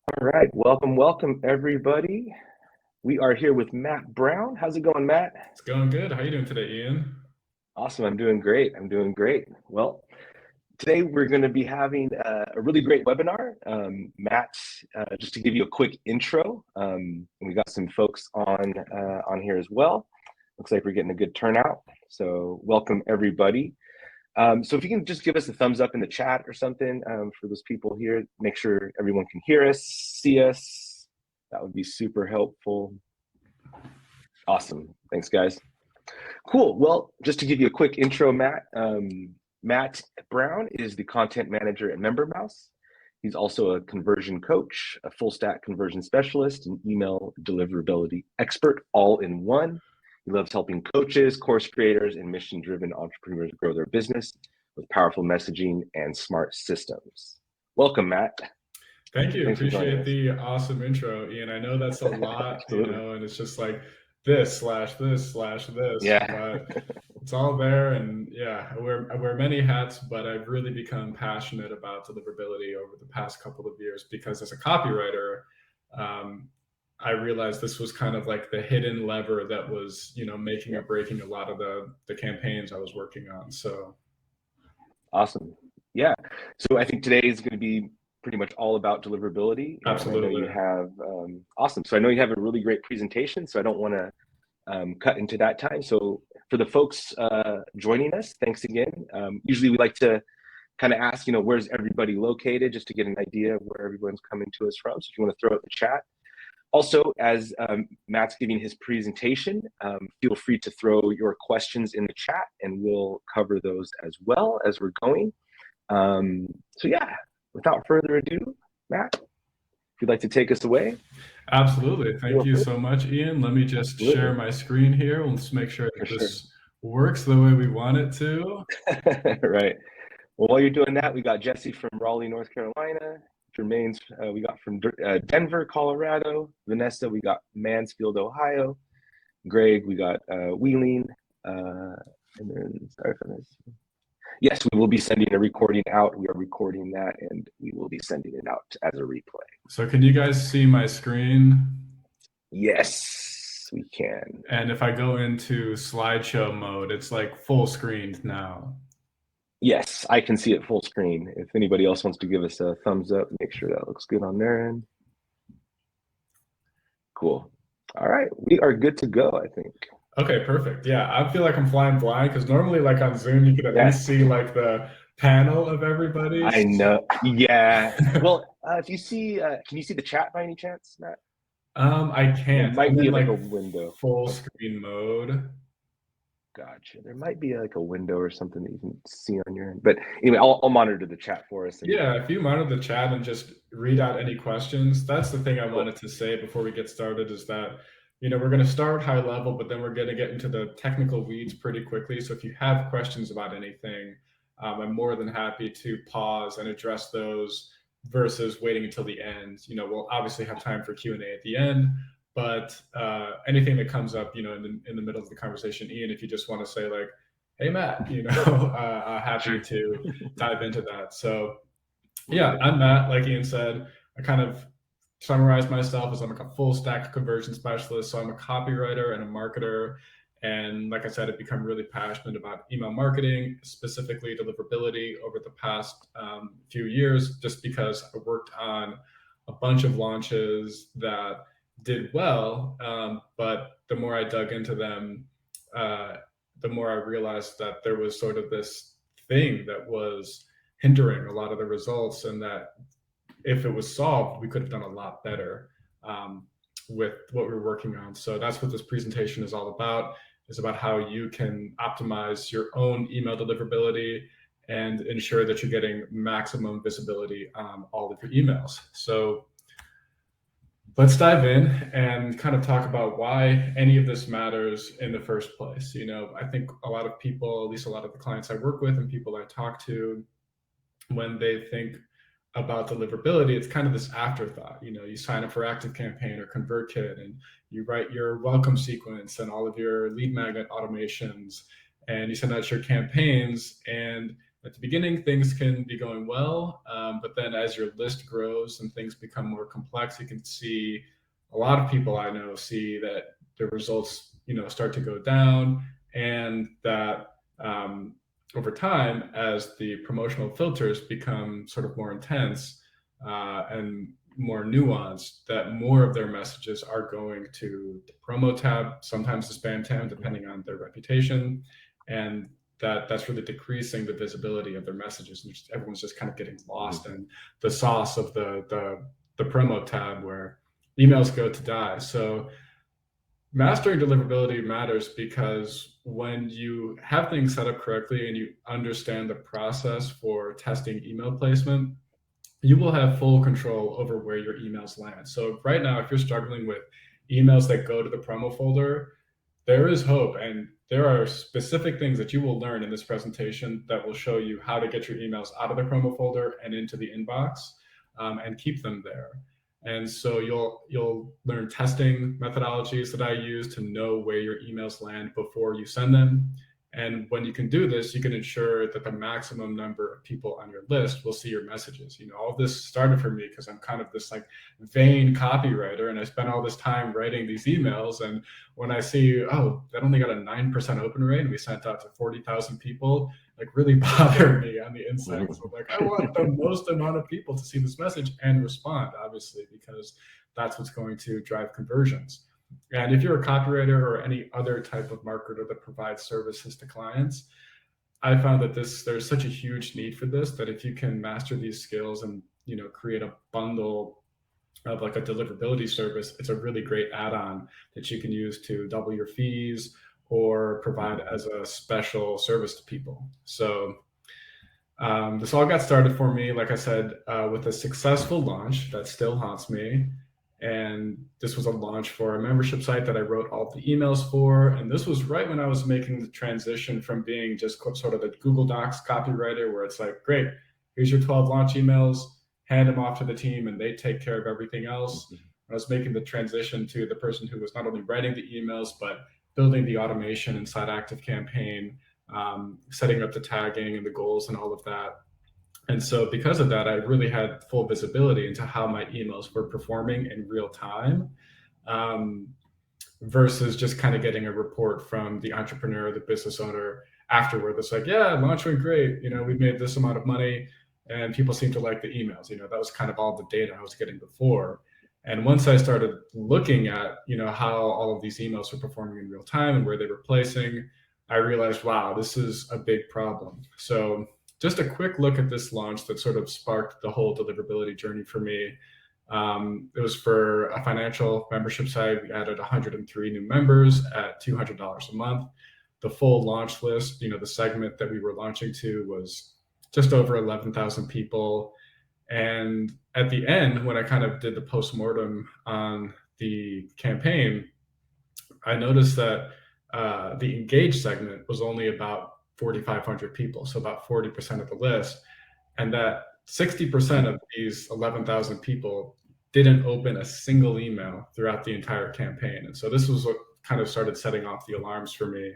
All right, welcome everybody. We are here with Matt Brown. How's it going, Matt? It's going good. How you doing today, Ian? Awesome, I'm doing great. Well, today we're going to be having a really great webinar. Matt, just to give you a quick intro, and we got some folks on here as well. Looks like we're getting a good turnout. So welcome everybody. So if you can just give us a thumbs up in the chat or something for those people here, make sure everyone can hear us, see us. That would be super helpful. Awesome. Thanks, guys. Cool. Well, just to give you a quick intro, Matt. Matt Brown is the content manager at MemberMouse. He's also a conversion coach, a full stack conversion specialist, an email deliverability expert, all in one. He loves helping coaches, course creators, and mission-driven entrepreneurs grow their business with powerful messaging and smart systems. Welcome, Matt. Thank you. Thanks for joining Appreciate us. the awesome intro, Ian. I know that's a lot, Absolutely. and it's just like this/this/this, Yeah. but it's all there. And yeah, I wear many hats, but I've really become passionate about deliverability over the past couple of years because as a copywriter, um, I realized this was kind of like the hidden lever that was, making or Yep. breaking a lot of the campaigns I was working on. So Awesome. Yeah. So I think today is going to be pretty much all about deliverability. And I know you absolutely. have, awesome. So I know you have a really great presentation. So I don't want to cut into that time. So for the folks joining us, thanks again. Usually we like to kind of ask, where's everybody located just to get an idea of where everyone's coming to us from. So if you want to throw it in the chat. Also, as Matt's giving his presentation, feel free to throw your questions in the chat and we'll cover those as well as we're going. So yeah, without further ado, Matt, if you'd like to take us away. Absolutely. Thank Feel you free. so much, Ian. Let me just share Absolutely, my screen here. Let's make sure for that sure. this works the way we want it to. Right. Well, while you're doing that, we got Jesse from Raleigh, North Carolina. Jermaine's we got from Denver, Colorado. Vanessa, we got Mansfield, Ohio. Greg, we got Wheeling. And then, sorry for this. Yes, we will be sending a recording out. We are recording that and we will be sending it out as a replay. So can you guys see my screen? Yes, we can. And if I go into slideshow mode, it's like full screened now. Yes, I can see it full screen. If anybody else wants to give us a thumbs up, make sure that looks good on their end. Cool. All right, we are good to go, I think. Okay, perfect. Yeah, I feel like I'm flying blind because normally like on Zoom, you could at Yeah, least see like the panel of everybody. I know. Yeah. Well, if you see, can you see the chat by any chance, Matt? I There can't. might I'm be in like like a window. full Okay, screen mode. gotcha. There might be like a window or something that you can see on your end. But anyway, I'll monitor the chat for us. And Yeah, if you monitor the chat and just read out any questions, that's the thing I cool. wanted to say before we get started is that, we're going to start high level, but then we're going to get into the technical weeds pretty quickly. So if you have questions about anything, I'm more than happy to pause and address those versus waiting until the end. We'll obviously have time for Q&A at the end, but anything that comes up, in the middle of the conversation, Ian, if you just want to say like, hey, Matt, happy Sure. to dive into that. So Love yeah, it. I'm Matt. Like Ian said, I kind of summarize myself as I'm like a full stack conversion specialist. So I'm a copywriter and a marketer. And like I said, I've become really passionate about email marketing, specifically deliverability over the past few years, just because I worked on a bunch of launches that did well. But the more I dug into them, uh, the more I realized that there was sort of this thing that was hindering a lot of the results, and that if it was solved, we could have done a lot better with what we were working on. So that's what this presentation is all about, is about how you can optimize your own email deliverability and ensure that you're getting maximum visibility on all of your emails. So let's dive in and kind of talk about why any of this matters in the first place. I think a lot of people, at least a lot of the clients I work with and people I talk to, when they think about deliverability, it's kind of this afterthought. You sign up for ActiveCampaign or ConvertKit and you write your welcome sequence and all of your lead magnet automations and you send out your campaigns, and at the beginning, things can be going well, but then as your list grows and things become more complex, you can see a lot of people I know see that the results, start to go down, and that over time, as the promotional filters become sort of more intense and more nuanced, that more of their messages are going to the promo tab, sometimes the spam tab, depending on their reputation, and that's really decreasing the visibility of their messages, and everyone's just kind of getting lost in the sauce of the promo tab where emails go to die. So mastering deliverability matters because when you have things set up correctly and you understand the process for testing email placement, you will have full control over where your emails land. So right now, if you're struggling with emails that go to the promo folder, there is hope, and there are specific things that you will learn in this presentation that will show you how to get your emails out of the promo folder and into the inbox and keep them there. And so you'll learn testing methodologies that I use to know where your emails land before you send them. And when you can do this, you can ensure that the maximum number of people on your list will see your messages. All this started for me because I'm kind of this vain copywriter, and I spent all this time writing these emails. And when I see, that only got a 9% open rate and we sent out to 40,000 people, really bothered me on the inside. So I want the most amount of people to see this message and respond, obviously, because that's what's going to drive conversions. And if you're a copywriter or any other type of marketer that provides services to clients, I found that there's such a huge need for this, that if you can master these skills and create a bundle of a deliverability service, it's a really great add-on that you can use to double your fees or provide as a special service to people. So this all got started for me, like I said, with a successful launch that still haunts me. And this was a launch for a membership site that I wrote all the emails for. And this was right when I was making the transition from being just sort of a Google Docs copywriter, where it's great, here's your 12 launch emails, hand them off to the team and they take care of everything else. I was making the transition to the person who was not only writing the emails, but building the automation inside ActiveCampaign, setting up the tagging and the goals and all of that. And so because of that, I really had full visibility into how my emails were performing in real time, versus just kind of getting a report from the entrepreneur, the business owner afterward. That's launch went great. We made this amount of money and people seem to like the emails. That was kind of all the data I was getting before. And once I started looking at, how all of these emails were performing in real time and where they were placing, I realized, wow, this is a big problem. So just a quick look at this launch that sort of sparked the whole deliverability journey for me. It was for a financial membership site. We added 103 new members at $200 a month. The full launch list, the segment that we were launching to, was just over 11,000 people. And at the end, when I kind of did the postmortem on the campaign, I noticed that the engaged segment was only about 4,500 people, so about 40% of the list, and that 60% of these 11,000 people didn't open a single email throughout the entire campaign. And so this was what kind of started setting off the alarms for me,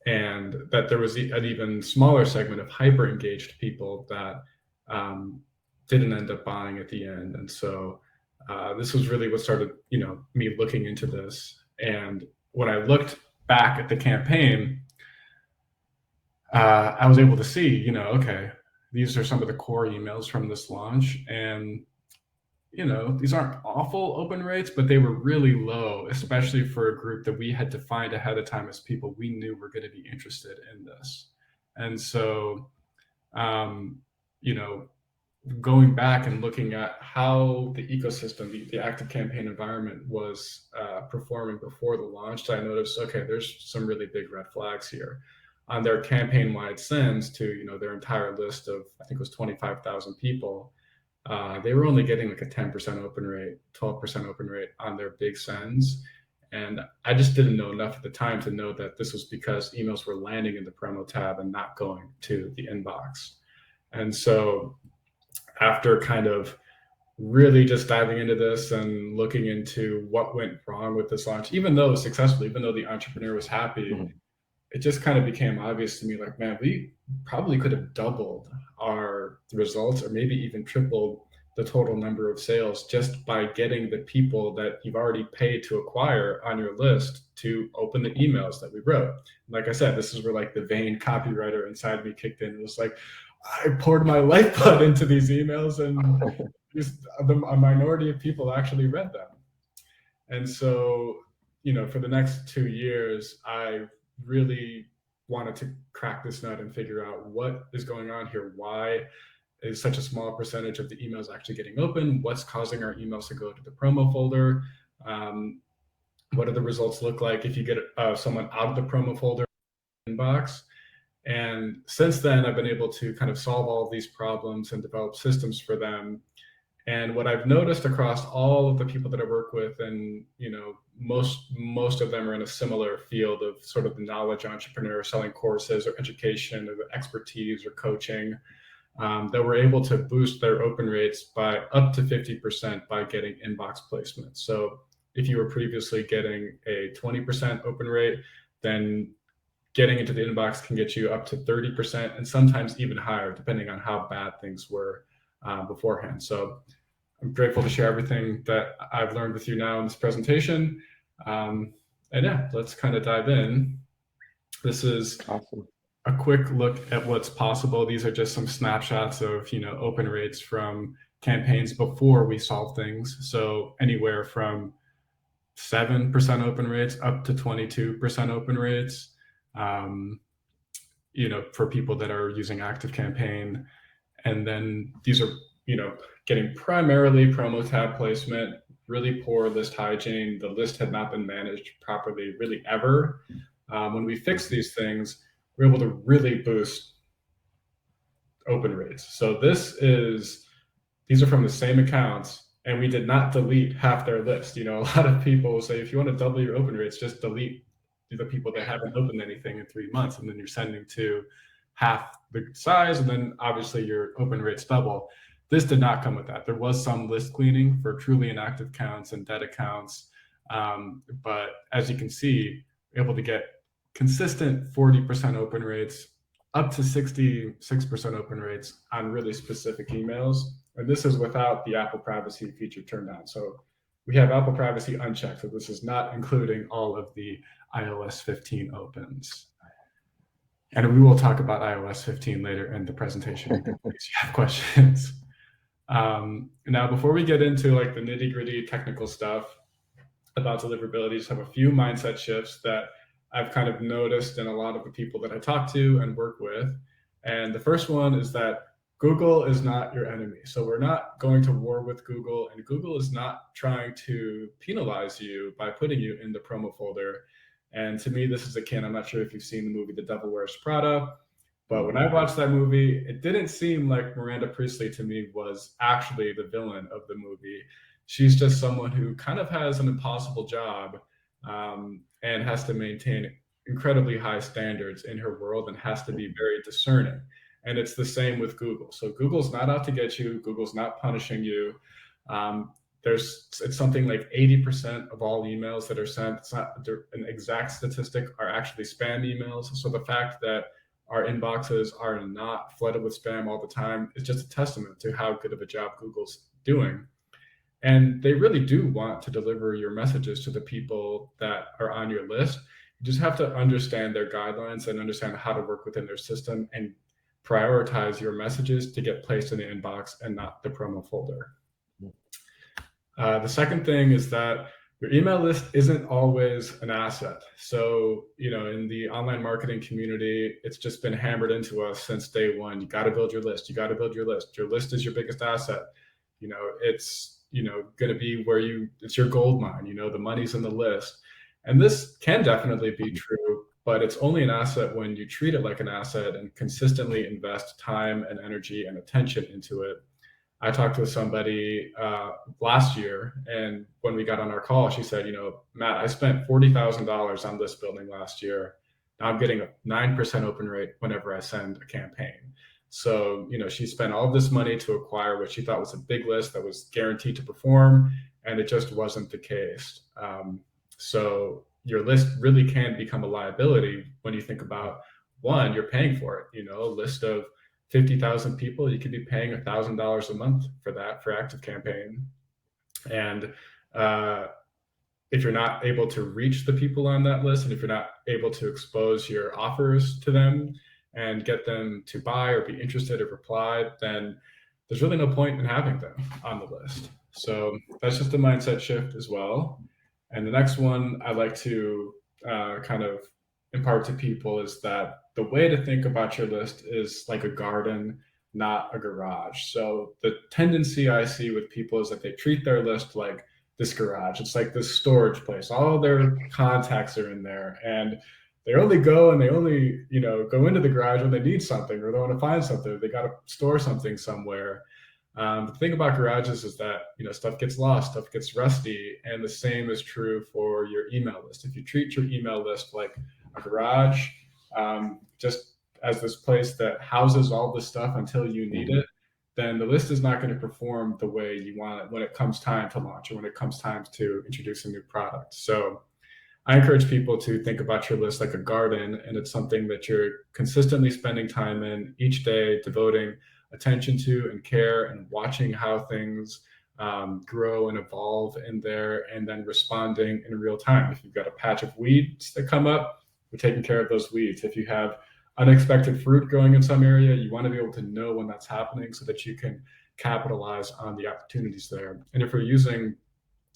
and that there was an even smaller segment of hyper engaged people that didn't end up buying at the end. And so this was really what started, me looking into this. And when I looked back at the campaign, I was able to see, okay, these are some of the core emails from this launch. And, these aren't awful open rates, but they were really low, especially for a group that we had defined ahead of time as people we knew were going to be interested in this. And so, going back and looking at how the ecosystem, the ActiveCampaign environment was performing before the launch, I noticed, okay, there's some really big red flags here. On their campaign-wide sends to their entire list of, I think it was 25,000 people, they were only getting a 10% open rate, 12% open rate on their big sends. And I just didn't know enough at the time to know that this was because emails were landing in the promo tab and not going to the inbox. And so after kind of really just diving into this and looking into what went wrong with this launch, even though it was successful, even though the entrepreneur was happy, it just kind of became obvious to me, like, man, we probably could have doubled our results or maybe even tripled the total number of sales just by getting the people that you've already paid to acquire on your list to open the emails that we wrote. Like I said, this is where like the vain copywriter inside me kicked in. It was like, I poured my lifeblood into these emails, and a minority of people actually read them. And so, for the next 2 years, I really wanted to crack this nut and figure out what is going on here. Why is such a small percentage of the emails actually getting open? What's causing our emails to go to the promo folder? What do the results look like if you get someone out of the promo folder inbox? And since then, I've been able to kind of solve all of these problems and develop systems for them. And what I've noticed across all of the people that I work with, and most of them are in a similar field of sort of the knowledge entrepreneur, selling courses or education or expertise or coaching, that we're able to boost their open rates by up to 50% by getting inbox placement. So if you were previously getting a 20% open rate, then getting into the inbox can get you up to 30% and sometimes even higher, depending on how bad things were beforehand. So I'm grateful to share everything that I've learned with you now in this presentation. And yeah, let's kind of dive in. This is awesome. A quick look at what's possible. These are just some snapshots of, open rates from campaigns before we solve things. So anywhere from 7% open rates up to 22% open rates, for people that are using ActiveCampaign. And then these are, getting primarily promo tab placement, really poor list hygiene. The list had not been managed properly really ever. When we fix these things, we're able to really boost open rates. So these are from the same accounts, and we did not delete half their list. A lot of people will say, if you want to double your open rates, just delete the people that haven't opened anything in 3 months, and then you're sending to half the size, and then obviously your open rates double. This did not come with that. There was some list cleaning for truly inactive accounts and dead accounts. But as you can see, we're able to get consistent 40% open rates, up to 66% open rates on really specific emails. And this is without the Apple privacy feature turned on. So we have Apple privacy unchecked. So this is not including all of the iOS 15 opens. And we will talk about iOS 15 later in the presentation in case you have questions. Now, before we get into like the nitty gritty technical stuff about deliverability, just have a few mindset shifts that I've kind of noticed in a lot of the people that I talk to and work with. And the first one is that Google is not your enemy. So we're not going to war with Google, and Google is not trying to penalize you by putting you in the promo folder. And to me, this is akin, I'm not sure if you've seen the movie The Devil Wears Prada, but when I watched that movie, it didn't seem like Miranda Priestley to me was actually the villain of the movie. She's just someone who kind of has an impossible job and has to maintain incredibly high standards in her world and has to be very discerning. And it's the same with Google. So Google's not out to get you. Google's not punishing you. It's something like 80% of all emails that are sent, it's not an exact statistic, are actually spam emails. So the fact that our inboxes are not flooded with spam all the time is just a testament to how good of a job Google's doing. And they really do want to deliver your messages to the people that are on your list. You just have to understand their guidelines and understand how to work within their system and prioritize your messages to get placed in the inbox and not the promo folder. The second thing is that your email list isn't always an asset. So, in the online marketing community, it's just been hammered into us since day one. You got to build your list. You got to build your list. Your list is your biggest asset. It's, going to be where it's your gold mine, the money's in the list. And this can definitely be true, but it's only an asset when you treat it like an asset and consistently invest time and energy and attention into it. I talked with somebody last year, and when we got on our call, she said, Matt, I spent $40,000 on list building last year. Now I'm getting a 9% open rate whenever I send a campaign. So, she spent all of this money to acquire what she thought was a big list that was guaranteed to perform, and it just wasn't the case. So, your list really can become a liability when you think about, one, you're paying for it. You know, a list of 50,000 people, you could be paying $1,000 a month for that for ActiveCampaign. And if you're not able to reach the people on that list, and if you're not able to expose your offers to them and get them to buy or be interested or reply, then there's really no point in having them on the list. So that's just a mindset shift as well. And the next one I like to kind of impart to people is that the way to think about your list is like a garden, not a garage. So the tendency I see with people is that they treat their list like this garage. It's like this storage place. All their contacts are in there, and they only go and they only, you know, go into the garage when they need something or they want to find something. They got to store something somewhere. The thing about garages is that, you know, stuff gets lost, stuff gets rusty, and the same is true for your email list. If you treat your email list like a garage, just as this place that houses all this stuff until you need it, then the list is not going to perform the way you want it when it comes time to launch or when it comes time to introduce a new product. So I encourage people to think about your list like a garden, and it's something that you're consistently spending time in each day, devoting attention to and care and watching how things grow and evolve in there, and then responding in real time. If you've got a patch of weeds that come up, we're taking care of those weeds. If you have unexpected fruit growing in some area, you want to be able to know when that's happening so that you can capitalize on the opportunities there. And if we're using,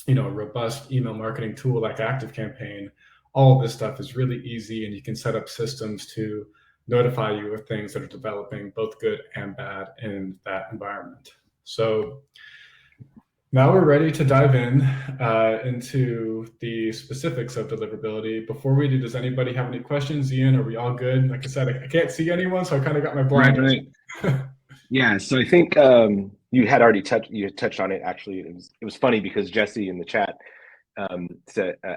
you know, a robust email marketing tool like ActiveCampaign, all of this stuff is really easy, and you can set up systems to notify you of things that are developing, both good and bad, in that environment. So now we're ready to dive into the specifics of deliverability. Before we do, does anybody have any questions? Ian, are we all good? Like I said, I can't see anyone, so I kind of got my blinders. Right. Yeah, so I think you had already touched on it. Actually, it was funny because Jesse in the chat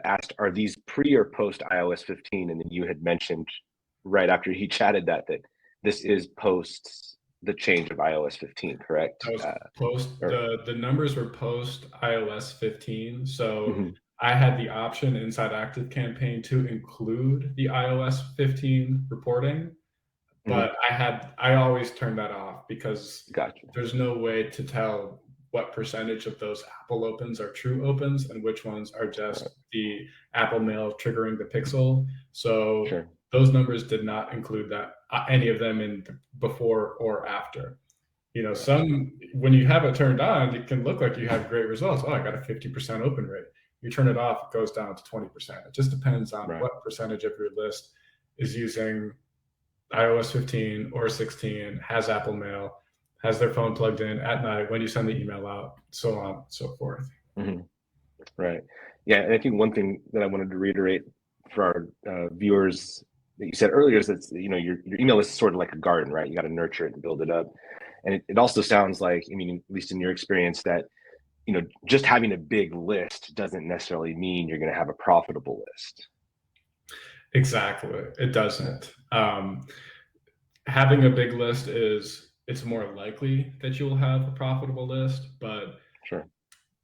asked, "Are these pre or post iOS 15?" And then you had mentioned right after he chatted that this is post the change of iOS 15, correct? The numbers were post iOS 15. So I had the option inside ActiveCampaign to include the iOS 15 reporting, but I always turn that off because there's no way to tell what percentage of those Apple opens are true opens and which ones are just the Apple Mail triggering the pixel. So those numbers did not include that, any of them in before or after. You know, when you have it turned on, it can look like you have great results. Oh, I got a 50% open rate. You turn it off, it goes down to 20%. It just depends on what percentage of your list is using iOS 15 or 16, has Apple Mail, has their phone plugged in at night when you send the email out, so on and so forth. Right. Yeah, and I think one thing that I wanted to reiterate for our viewers that you said earlier is that, you know, your email list is sort of like a garden, right? You got to nurture it and build it up. And it also sounds like, I mean, at least in your experience, that, you know, just having a big list doesn't necessarily mean you're going to have a profitable list. Exactly. It doesn't. Having a big list it's more likely that you'll have a profitable list, but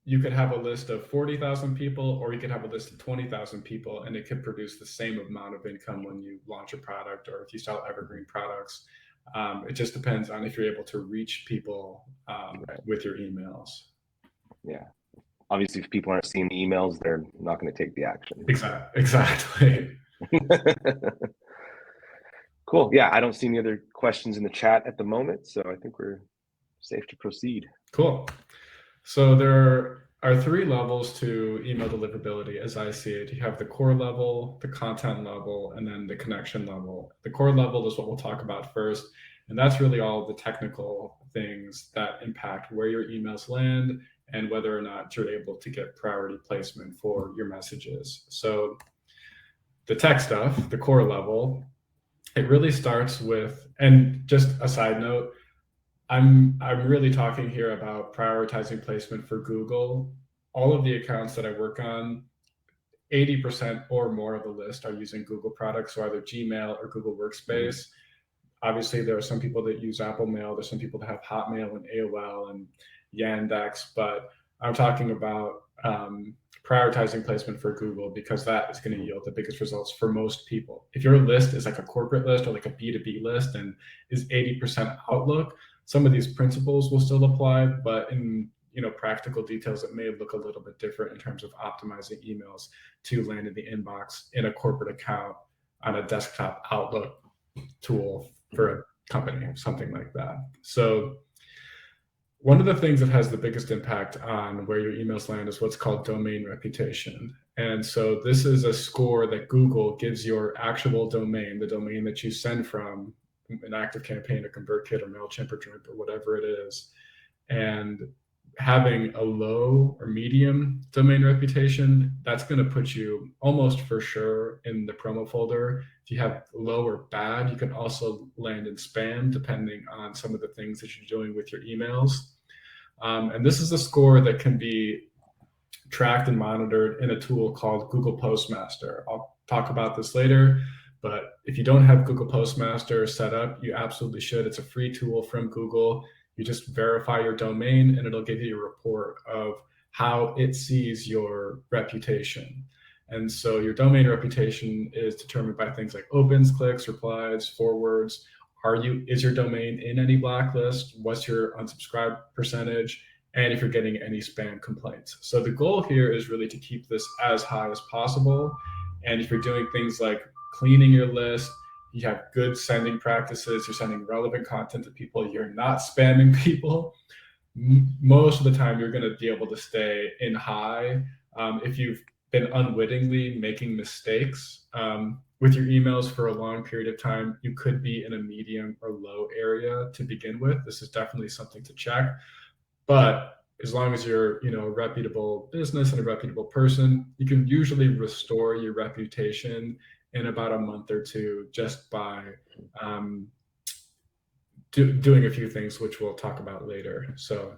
you could have a list of 40,000 people, or you could have a list of 20,000 people, and it could produce the same amount of income when you launch a product or if you sell evergreen products. It just depends on if you're able to reach people with your emails. Yeah. Obviously, if people aren't seeing the emails, they're not going to take the action. Exactly. Cool. Yeah, I don't see any other questions in the chat at the moment, so I think we're safe to proceed. Cool. So there are 3 levels to email deliverability as I see it. You have the core level, the content level, and then the connection level. The core level is what we'll talk about first, and that's really all the technical things that impact where your emails land and whether or not you're able to get priority placement for your messages. So the tech stuff, the core level, it really starts with, and just a side note, I'm really talking here about prioritizing placement for Google. All of the accounts that I work on, 80% or more of the list are using Google products, so either Gmail or Google Workspace. Obviously, there are some people that use Apple Mail. There's some people that have Hotmail and AOL and Yandex, but I'm talking about prioritizing placement for Google, because that is going to yield the biggest results for most people. If your list is like a corporate list or like a B2B list and is 80% Outlook, some of these principles will still apply, but in practical details, it may look a little bit different in terms of optimizing emails to land in the inbox in a corporate account on a desktop Outlook tool for a company, something like that. So one of the things that has the biggest impact on where your emails land is what's called domain reputation. And so this is a score that Google gives your actual domain, the domain that you send from, an ActiveCampaign, a ConvertKit, or MailChimp, or Drip, or whatever it is. And having a low or medium domain reputation, that's going to put you almost for sure in the promo folder. If you have low or bad, you can also land in spam, depending on some of the things that you're doing with your emails. And this is a score that can be tracked and monitored in a tool called Google Postmaster. I'll talk about this later, but if you don't have Google Postmaster set up, you absolutely should. It's a free tool from Google. You just verify your domain and it'll give you a report of how it sees your reputation. And so your domain reputation is determined by things like opens, clicks, replies, forwards. Is your domain in any blacklist? What's your unsubscribe percentage? And if you're getting any spam complaints. So the goal here is really to keep this as high as possible. And if you're doing things like cleaning your list, you have good sending practices, you're sending relevant content to people, you're not spamming people, most of the time you're going to be able to stay in high. If you've been unwittingly making mistakes with your emails for a long period of time, you could be in a medium or low area to begin with. This is definitely something to check. But as long as you're a reputable business and a reputable person, you can usually restore your reputation in about a month or two just by doing a few things, which we'll talk about later. So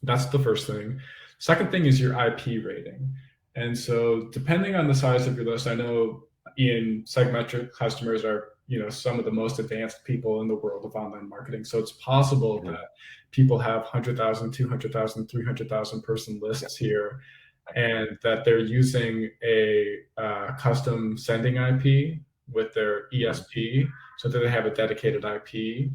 that's the first thing. Second thing is your IP rating. And so depending on the size of your list, I know SegMetrics customers are some of the most advanced people in the world of online marketing. So it's possible that people have 100,000, 200,000, 300,000 person lists here, and that they're using a custom sending IP with their ESP, so that they have a dedicated IP,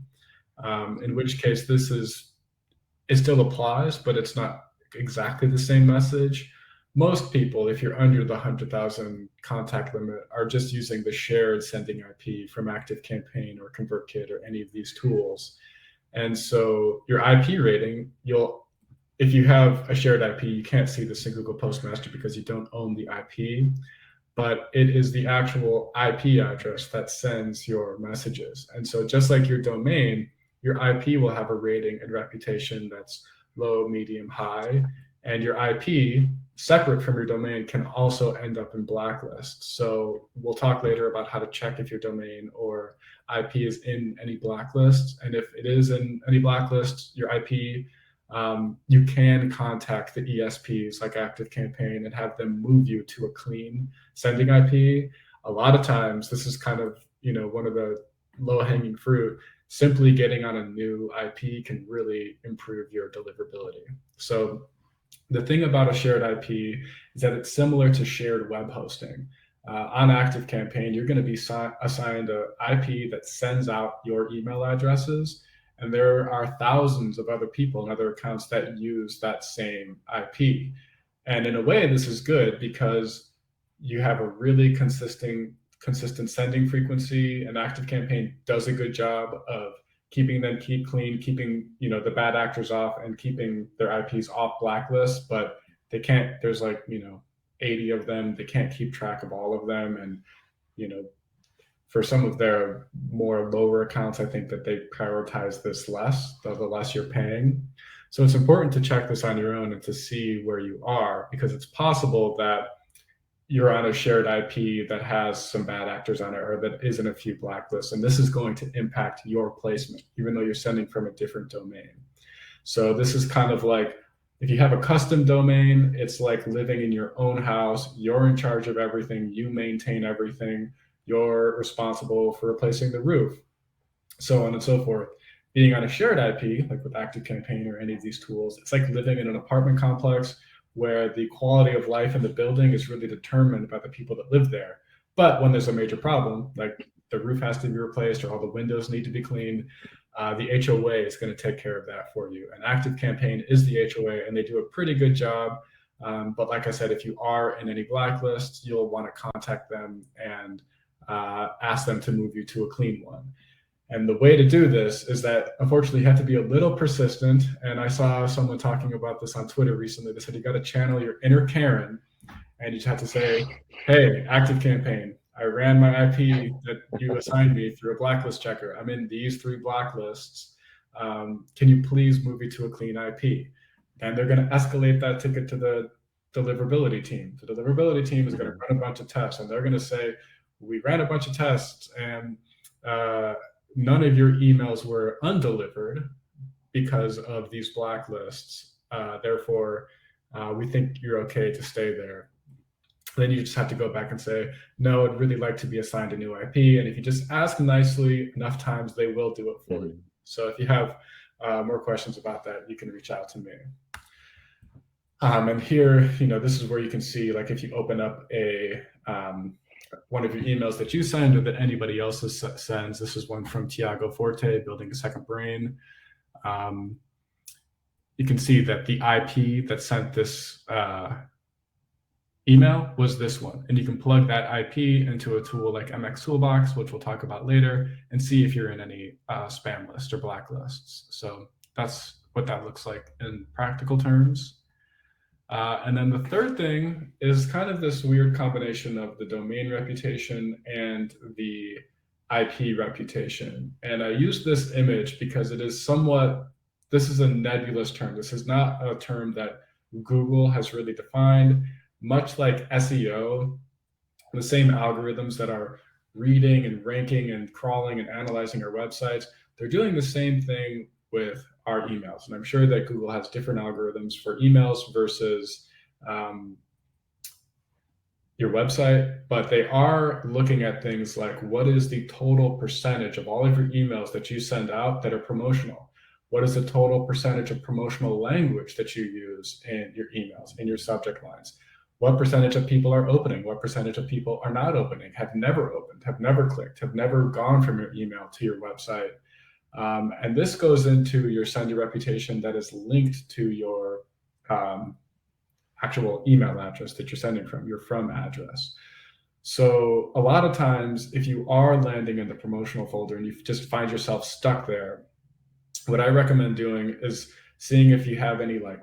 in which case it still applies, but it's not exactly the same message. Most people, if you're under the 100,000 contact limit, are just using the shared sending IP from ActiveCampaign or ConvertKit or any of these tools. And so your IP rating, if you have a shared IP, you can't see this in Google Postmaster because you don't own the IP, but it is the actual IP address that sends your messages. And so just like your domain, your IP will have a rating and reputation that's low, medium, high, and your IP separate from your domain can also end up in blacklists. So we'll talk later about how to check if your domain or IP is in any blacklists. And if it is in any blacklists, your IP, you can contact the ESPs like ActiveCampaign and have them move you to a clean sending IP. A lot of times, this is kind of one of the low-hanging fruit. Simply getting on a new IP can really improve your deliverability. So the thing about a shared IP is that it's similar to shared web hosting. On ActiveCampaign, you're going to be assigned an IP that sends out your email addresses, and there are thousands of other people and other accounts that use that same IP. And in a way, this is good because you have a really consistent sending frequency, and ActiveCampaign does a good job of keeping them clean, keeping the bad actors off, and keeping their IPs off blacklists. But they can't. There's 80 of them. They can't keep track of all of them, and for some of their more lower accounts, I think that they prioritize this less, the less you're paying. So it's important to check this on your own and to see where you are, because it's possible that you're on a shared IP that has some bad actors on it, or that is in a few blacklists, and this is going to impact your placement, even though you're sending from a different domain. So this is kind of like, if you have a custom domain, it's like living in your own house. You're in charge of everything. You maintain everything. You're responsible for replacing the roof, so on and so forth. Being on a shared IP, like with ActiveCampaign or any of these tools, it's like living in an apartment complex where the quality of life in the building is really determined by the people that live there. But when there's a major problem, like the roof has to be replaced or all the windows need to be cleaned, the HOA is going to take care of that for you. An ActiveCampaign is the HOA, and they do a pretty good job. But like I said, if you are in any blacklists, you'll want to contact them and ask them to move you to a clean one. And the way to do this is that, unfortunately, you have to be a little persistent. And I saw someone talking about this on Twitter recently. They said you got to channel your inner Karen, and you just have to say, hey, ActiveCampaign, I ran my IP that you assigned me through a blacklist checker. I'm in these 3 blacklists. Can you please move me to a clean IP? And they're going to escalate that ticket to the deliverability team. The deliverability team is going to run a bunch of tests, and they're going to say, we ran a bunch of tests, and none of your emails were undelivered because of these blacklists. Therefore, we think you're okay to stay there. Then you just have to go back and say, no, I'd really like to be assigned a new IP. And if you just ask nicely enough times, they will do it for you. So if you have more questions about that, you can reach out to me. And here, this is where you can see, like, if you open up a one of your emails that you send or that anybody else sends. This is one from Tiago Forte, Building a Second Brain. You can see that the IP that sent this email was this one. And you can plug that IP into a tool like MX Toolbox, which we'll talk about later, and see if you're in any spam lists or blacklists. So that's what that looks like in practical terms. And then the third thing is kind of this weird combination of the domain reputation and the IP reputation. And I use this image because it is this is a nebulous term. This is not a term that Google has really defined. Much like SEO, the same algorithms that are reading and ranking and crawling and analyzing our websites, they're doing the same thing with our emails. And I'm sure that Google has different algorithms for emails versus your website, but they are looking at things like, what is the total percentage of all of your emails that you send out that are promotional? What is the total percentage of promotional language that you use in your emails, in your subject lines? What percentage of people are opening? What percentage of people are not opening, have never opened, have never clicked, have never gone from your email to your website? And this goes into your sender reputation that is linked to your actual email address that you're sending from, your from address. So a lot of times, if you are landing in the promotional folder and you just find yourself stuck there, what I recommend doing is seeing if you have any like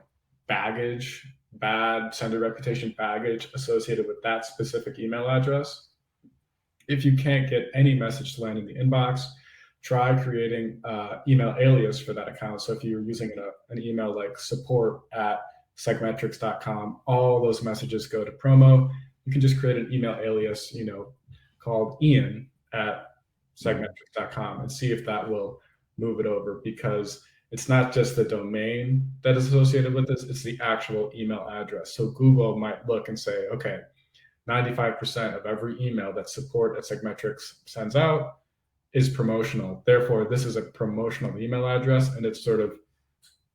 baggage, bad sender reputation baggage associated with that specific email address. If you can't get any message to land in the inbox, try creating email alias for that account. So if you're using an email like support@SegMetrics.com, all those messages go to promo. You can just create an email alias, called Ian@SegMetrics.com and see if that will move it over, because it's not just the domain that is associated with this, it's the actual email address. So Google might look and say, okay, 95% of every email that support@SegMetrics sends out is promotional. Therefore, this is a promotional email address, and it's sort of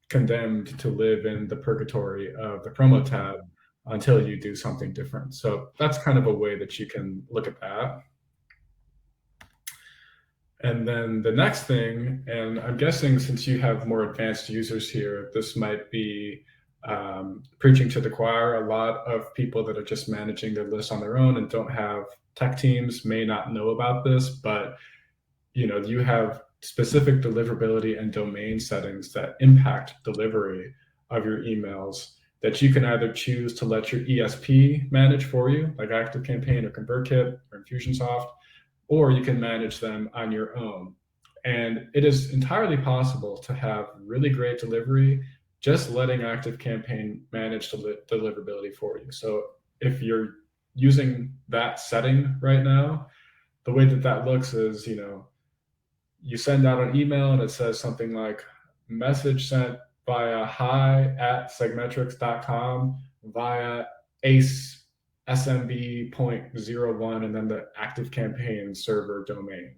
condemned to live in the purgatory of the promo tab until you do something different. So that's kind of a way that you can look at that. And then the next thing, and I'm guessing since you have more advanced users here, this might be preaching to the choir. A lot of people that are just managing their lists on their own and don't have tech teams may not know about this, but you have specific deliverability and domain settings that impact delivery of your emails that you can either choose to let your ESP manage for you, like ActiveCampaign or ConvertKit or Infusionsoft, or you can manage them on your own. And it is entirely possible to have really great delivery just letting ActiveCampaign manage deliverability for you. So if you're using that setting right now, the way that looks is, you send out an email and it says something like message sent via hi@segmetrics.com via ACE SMB.01 and then the ActiveCampaign server domain.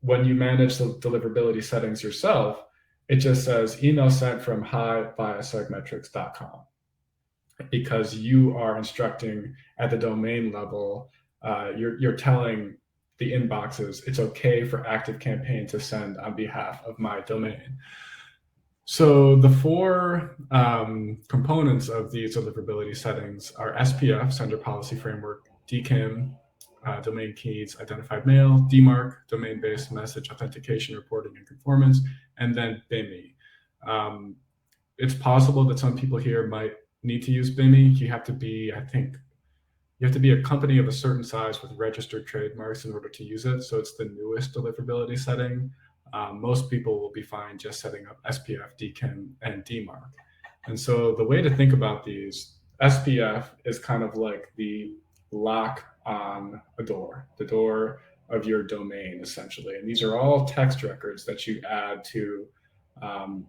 When you manage the deliverability settings yourself, it just says email sent from hi via segmetrics.com. because you are instructing at the domain level. You're telling the inboxes it's okay for ActiveCampaign to send on behalf of my domain. So the four components of these deliverability settings are SPF, Sender Policy Framework, DKIM, domain keys, identified mail, DMARC, domain-based message authentication, reporting, and conformance, and then BIMI. It's possible that some people here might need to use BIMI. You have to be, I think, you have to be a company of a certain size with registered trademarks in order to use it. So it's the newest deliverability setting. Most people will be fine just setting up SPF, DKIM, and DMARC. And so the way to think about these, SPF is kind of like the lock on a door, the door of your domain, essentially. And these are all text records that you add to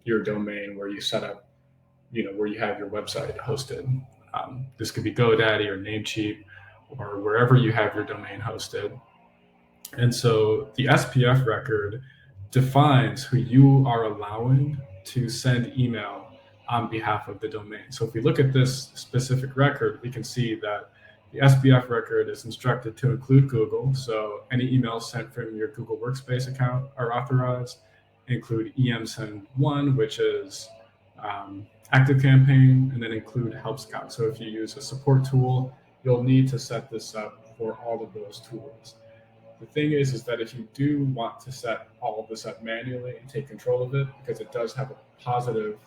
your domain where you set up, where you have your website hosted. This could be GoDaddy or Namecheap or wherever you have your domain hosted. And so the SPF record defines who you are allowing to send email on behalf of the domain. So if we look at this specific record, we can see that the SPF record is instructed to include Google. So any emails sent from your Google Workspace account are authorized. Include EMSend1, which is ActiveCampaign, and then include Help Scout. So if you use a support tool, you'll need to set this up for all of those tools. The thing is that if you do want to set all of this up manually and take control of it, because it does have a positive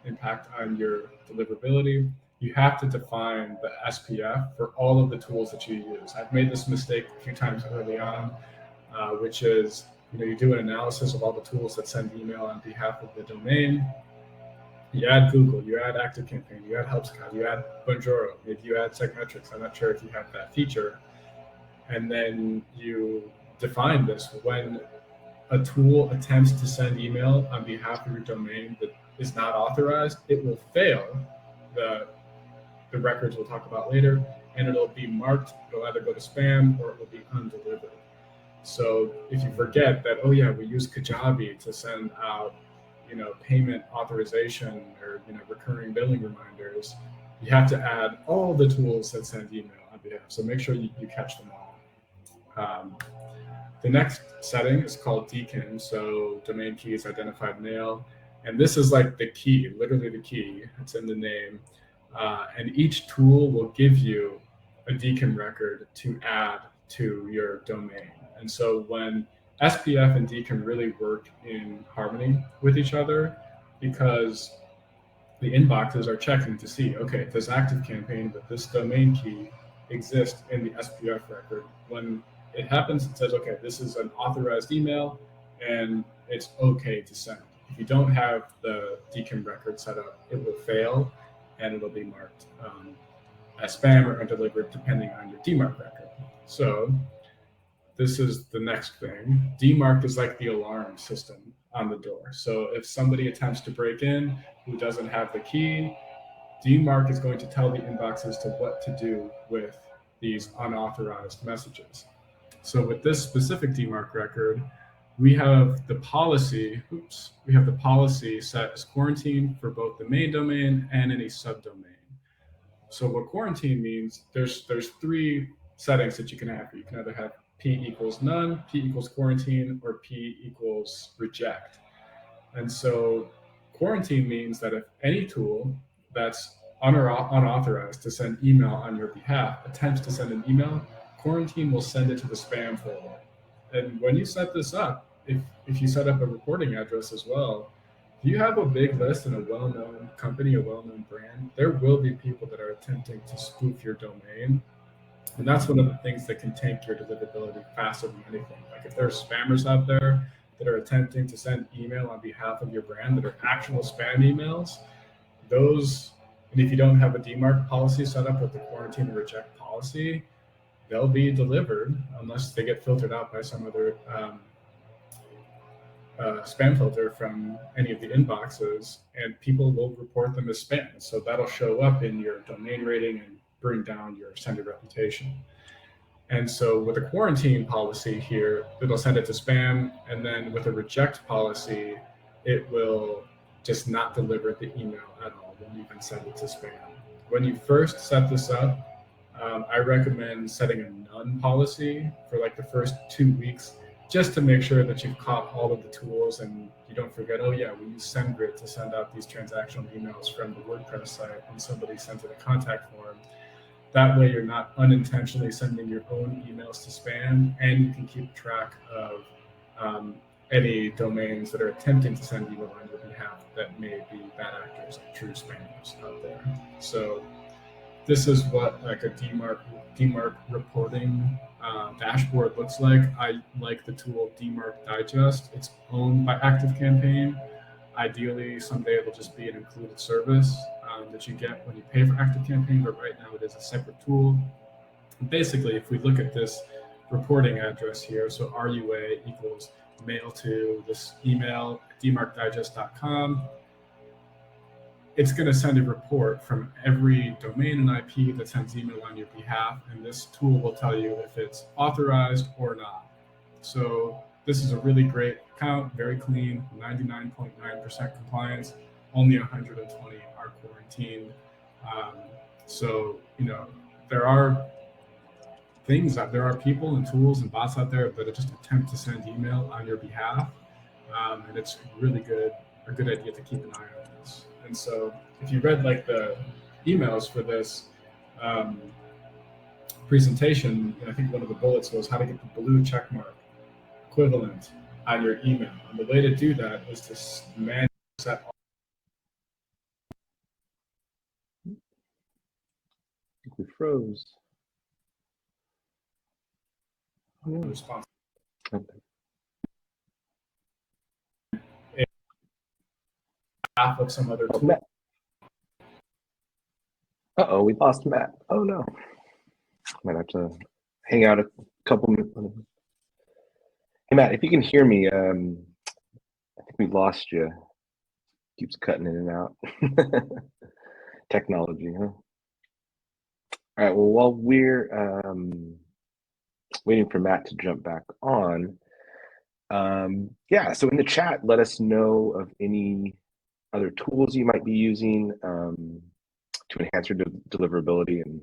impact on your deliverability, you have to define the SPF for all of the tools that you use. I've made this mistake a few times early on, which is, you do an analysis of all the tools that send email on behalf of the domain. You add Google, you add ActiveCampaign, you add Help Scout, you add Bonjoro, maybe you add SegMetrics. I'm not sure if you have that feature. And then you define this. When a tool attempts to send email on behalf of your domain that is not authorized, it will fail the records we'll talk about later, and it'll be marked. It'll either go to spam or it will be undelivered. So if you forget that, oh yeah, we use Kajabi to send out, payment authorization or, recurring billing reminders, you have to add all the tools that send email on behalf. So make sure you catch them all. The next setting is called DKIM, so domain keys, identified mail. And this is like the key, literally the key. It's in the name. And each tool will give you a DKIM record to add to your domain. And so when SPF and DKIM really work in harmony with each other, because the inboxes are checking to see, okay, does ActiveCampaign with this domain key exist in the SPF record? When it happens, it says, okay, this is an authorized email and it's okay to send. If you don't have the DKIM record set up, it will fail and it'll be marked as spam or undelivered depending on your DMARC record. So this is the next thing. DMARC is like the alarm system on the door. So if somebody attempts to break in who doesn't have the key, DMARC is going to tell the inboxes to what to do with these unauthorized messages. So with this specific DMARC record, we have the policy set as quarantine for both the main domain and any subdomain. So what quarantine means, there's three settings that you can have. You can either have P equals none, P equals quarantine, or P equals reject. And so quarantine means that if any tool that's unauthorized to send email on your behalf attempts to send an email, quarantine will send it to the spam folder. And when you set this up, if you set up a reporting address as well, if you have a big list and a well-known company, a well-known brand, there will be people that are attempting to spoof your domain. And that's one of the things that can tank your deliverability faster than anything. Like if there's spammers out there that are attempting to send email on behalf of your brand that are actual spam emails, those, and if you don't have a DMARC policy set up with the quarantine and reject policy, they'll be delivered unless they get filtered out by some other spam filter from any of the inboxes, and people will report them as spam. So that'll show up in your domain rating and bring down your sender reputation. And so with a quarantine policy here, it'll send it to spam, and then with a reject policy, it will just not deliver the email at all. Won't even send it to spam. when you first set this up, I recommend setting a none policy for like the first 2 weeks, just to make sure that you've caught all of the tools and you don't forget, oh yeah, we use SendGrid to send out these transactional emails from the WordPress site when somebody sends in a contact form. That way you're not unintentionally sending your own emails to spam, and you can keep track of any domains that are attempting to send email on your behalf that may be bad actors, like true spammers out there. So this is what like a DMARC reporting dashboard looks like. I like the tool DMARC Digest. It's owned by ActiveCampaign. Ideally, someday it'll just be an included service that you get when you pay for ActiveCampaign, but right now it is a separate tool. And basically, if we look at this reporting address here, so RUA equals mail to this email, dmarkdigest.com, it's going to send a report from every domain and IP that sends email on your behalf, and this tool will tell you if it's authorized or not. So this is a really great account, very clean, 99.9% compliance, only 120 are quarantined. So, you know, there are things that there are people and tools and bots out there that just attempt to send email on your behalf. And it's really a good idea to keep an eye on this. And so if you read like the emails for this presentation, I think one of the bullets was how to get the blue checkmark equivalent on your email. And the way to do that is to manually set all. I think we froze. Response. Okay. Half of some other tool. Matt. Uh-oh, we lost Matt. Oh no. Might have to hang out a couple minutes. Hey Matt, if you can hear me, I think we lost you. Keeps cutting in and out. Technology, huh? All right, well, while we're waiting for Matt to jump back on, yeah, so in the chat, let us know of any other tools you might be using to enhance your deliverability. And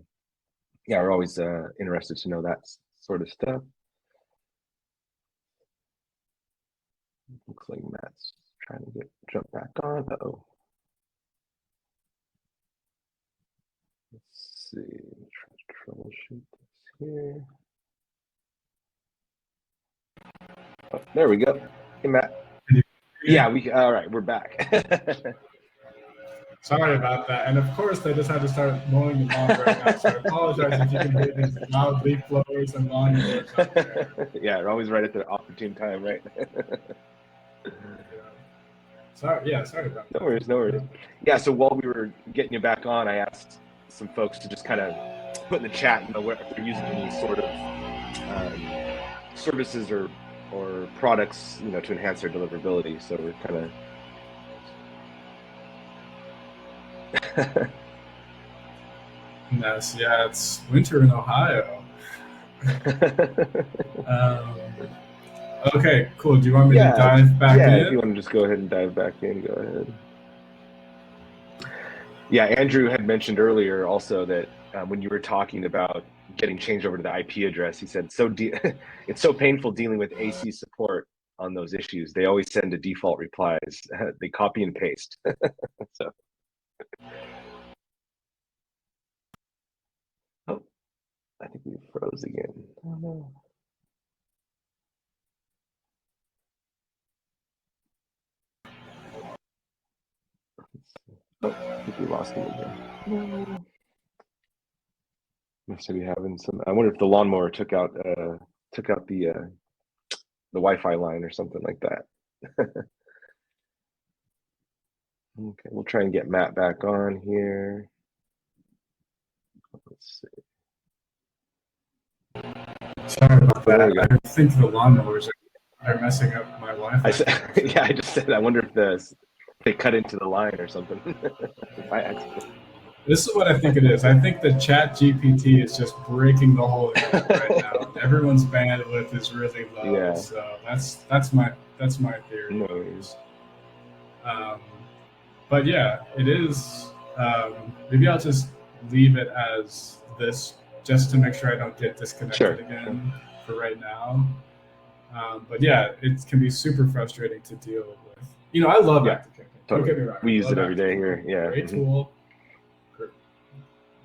yeah, we're always interested to know that sort of stuff. Looks like Matt's trying to jump back on. Uh-oh. Let's see, try to troubleshoot this here. Oh, there we go. Hey, Matt. Yeah, all right, we're back. Sorry about that. And of course, they just had to start mowing the lawn right now. So I apologize if you can hear these loud leaf blowers and lawn mowers out there. Yeah, they're always right at the opportune time, right? Sorry about that. No worries. Yeah, so while we were getting you back on, I asked some folks to just kind of put in the chat, you know, where if they're using any sort of services or products, you know, to enhance their deliverability. So we're kind of Yes, yeah, it's winter in Ohio. Okay, cool. Do you want me to dive back in? Yeah, if you want to just go ahead and dive back in, go ahead. Yeah, Andrew had mentioned earlier also that when you were talking about getting changed over to the IP address, he said it's so painful dealing with AC support on those issues. They always send a default replies. They copy and paste. So. Oh, I think we froze again. Oh no. Oh, I think we lost him again. No. Must be having some. I wonder if the lawnmower took out the Wi-Fi line or something like that. Okay, we'll try and get Matt back on here. Let's see. Sorry about that. I think the lawnmowers are messing up my Wi-Fi. Yeah, I just said I wonder if they cut into the line or something by accident. This is what I think it is. I think the Chat GPT is just breaking the whole internet right now. Everyone's bandwidth is really low. Yeah. So that's my theory. No worries. But yeah, it is. Maybe I'll just leave it as this just to make sure I don't get disconnected again for right now. But yeah, it can be super frustrating to deal with. You know, I love ActiveCampaign. Totally. Don't get me wrong. We use it every day here. Yeah. Great tool.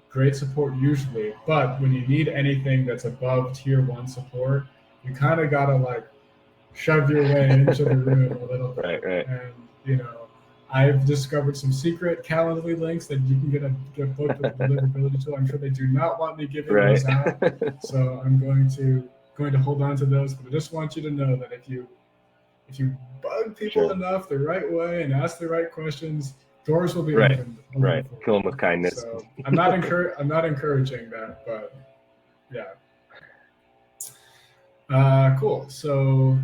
Great support usually. But when you need anything that's above tier 1 support, you kind of got to like shove your way into the room a little bit. Right. And, you know, I've discovered some secret Calendly links that you can get booked with the Deliverability tool. I'm sure they do not want me giving those out. So I'm going to hold on to those. But I just want you to know that if you bug people enough the right way and ask the right questions, doors will be opened. Right. Kill them with kindness. So I'm not encouraging that, but yeah. Cool. So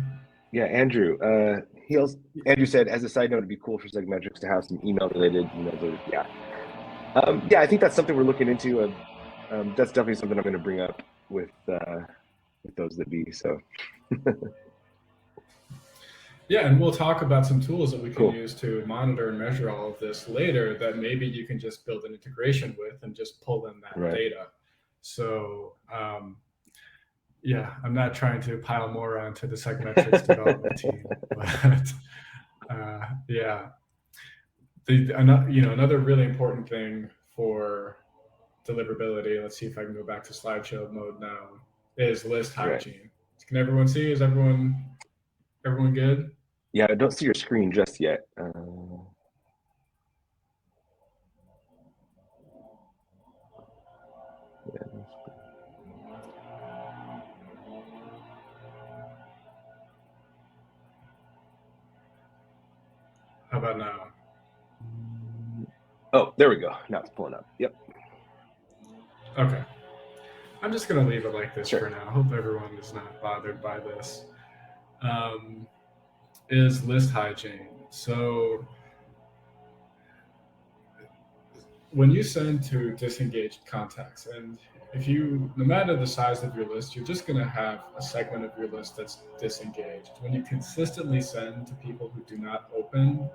yeah, Andrew. Andrew said, as a side note, it'd be cool for SegMetrics to have some email-related, I think that's something we're looking into. That's definitely something I'm going to bring up with those that be. So. Yeah, and we'll talk about some tools that we can use to monitor and measure all of this later that maybe you can just build an integration with and just pull in that data. So, yeah, I'm not trying to pile more onto the SegMetrics development team, but yeah. Another really important thing for deliverability, let's see if I can go back to slideshow mode now, is list hygiene. Can everyone see? Is everyone good? Yeah, I don't see your screen just yet. How about now? Oh, there we go. Now it's pulling up. Yep. Okay. I'm just going to leave it like this for now. I hope everyone is not bothered by this. Is list hygiene. So when you send to disengaged contacts, and no matter the size of your list, you're just going to have a segment of your list that's disengaged. When you consistently send to people who do not open,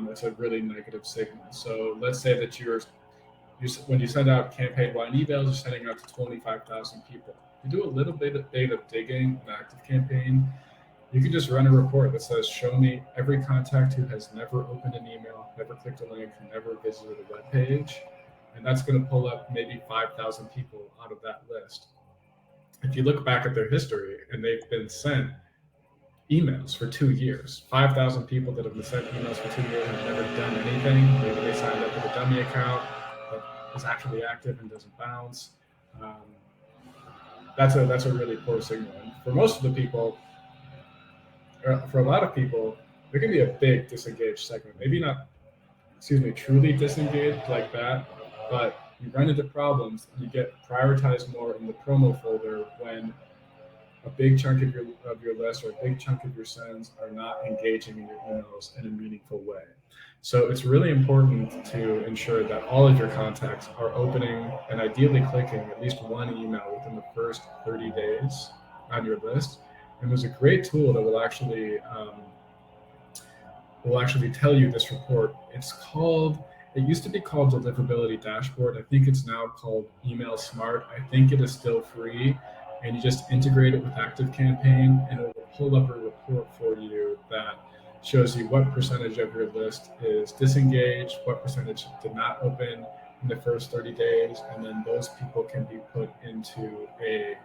it's a really negative signal. So let's say that when you send out campaign-wide emails, you're sending out to 25,000 people. You do a little bit of data digging in ActiveCampaign, you can just run a report that says, show me every contact who has never opened an email, never clicked a link, never visited a web page. And that's going to pull up maybe 5,000 people out of that list. If you look back at their history and they've been sent emails for 2 years, 5,000 people that have been sent emails for 2 years and have never done anything. Maybe they signed up with a dummy account that is actually active and doesn't bounce. That's a really poor signal. And for most of the people, for a lot of people, there can be a big disengaged segment. Maybe not, truly disengaged like that, but you run into problems and you get prioritized more in the promo folder when a big chunk of your list or a big chunk of your sends are not engaging in your emails in a meaningful way. So it's really important to ensure that all of your contacts are opening and ideally clicking at least one email within the first 30 days on your list. And there's a great tool that will actually tell you this report. It used to be called Deliverability Dashboard. I think it's now called Email Smart. I think it is still free. And you just integrate it with ActiveCampaign and it will pull up a report for you that shows you what percentage of your list is disengaged, what percentage did not open in the first 30 days, and then those people can be put into a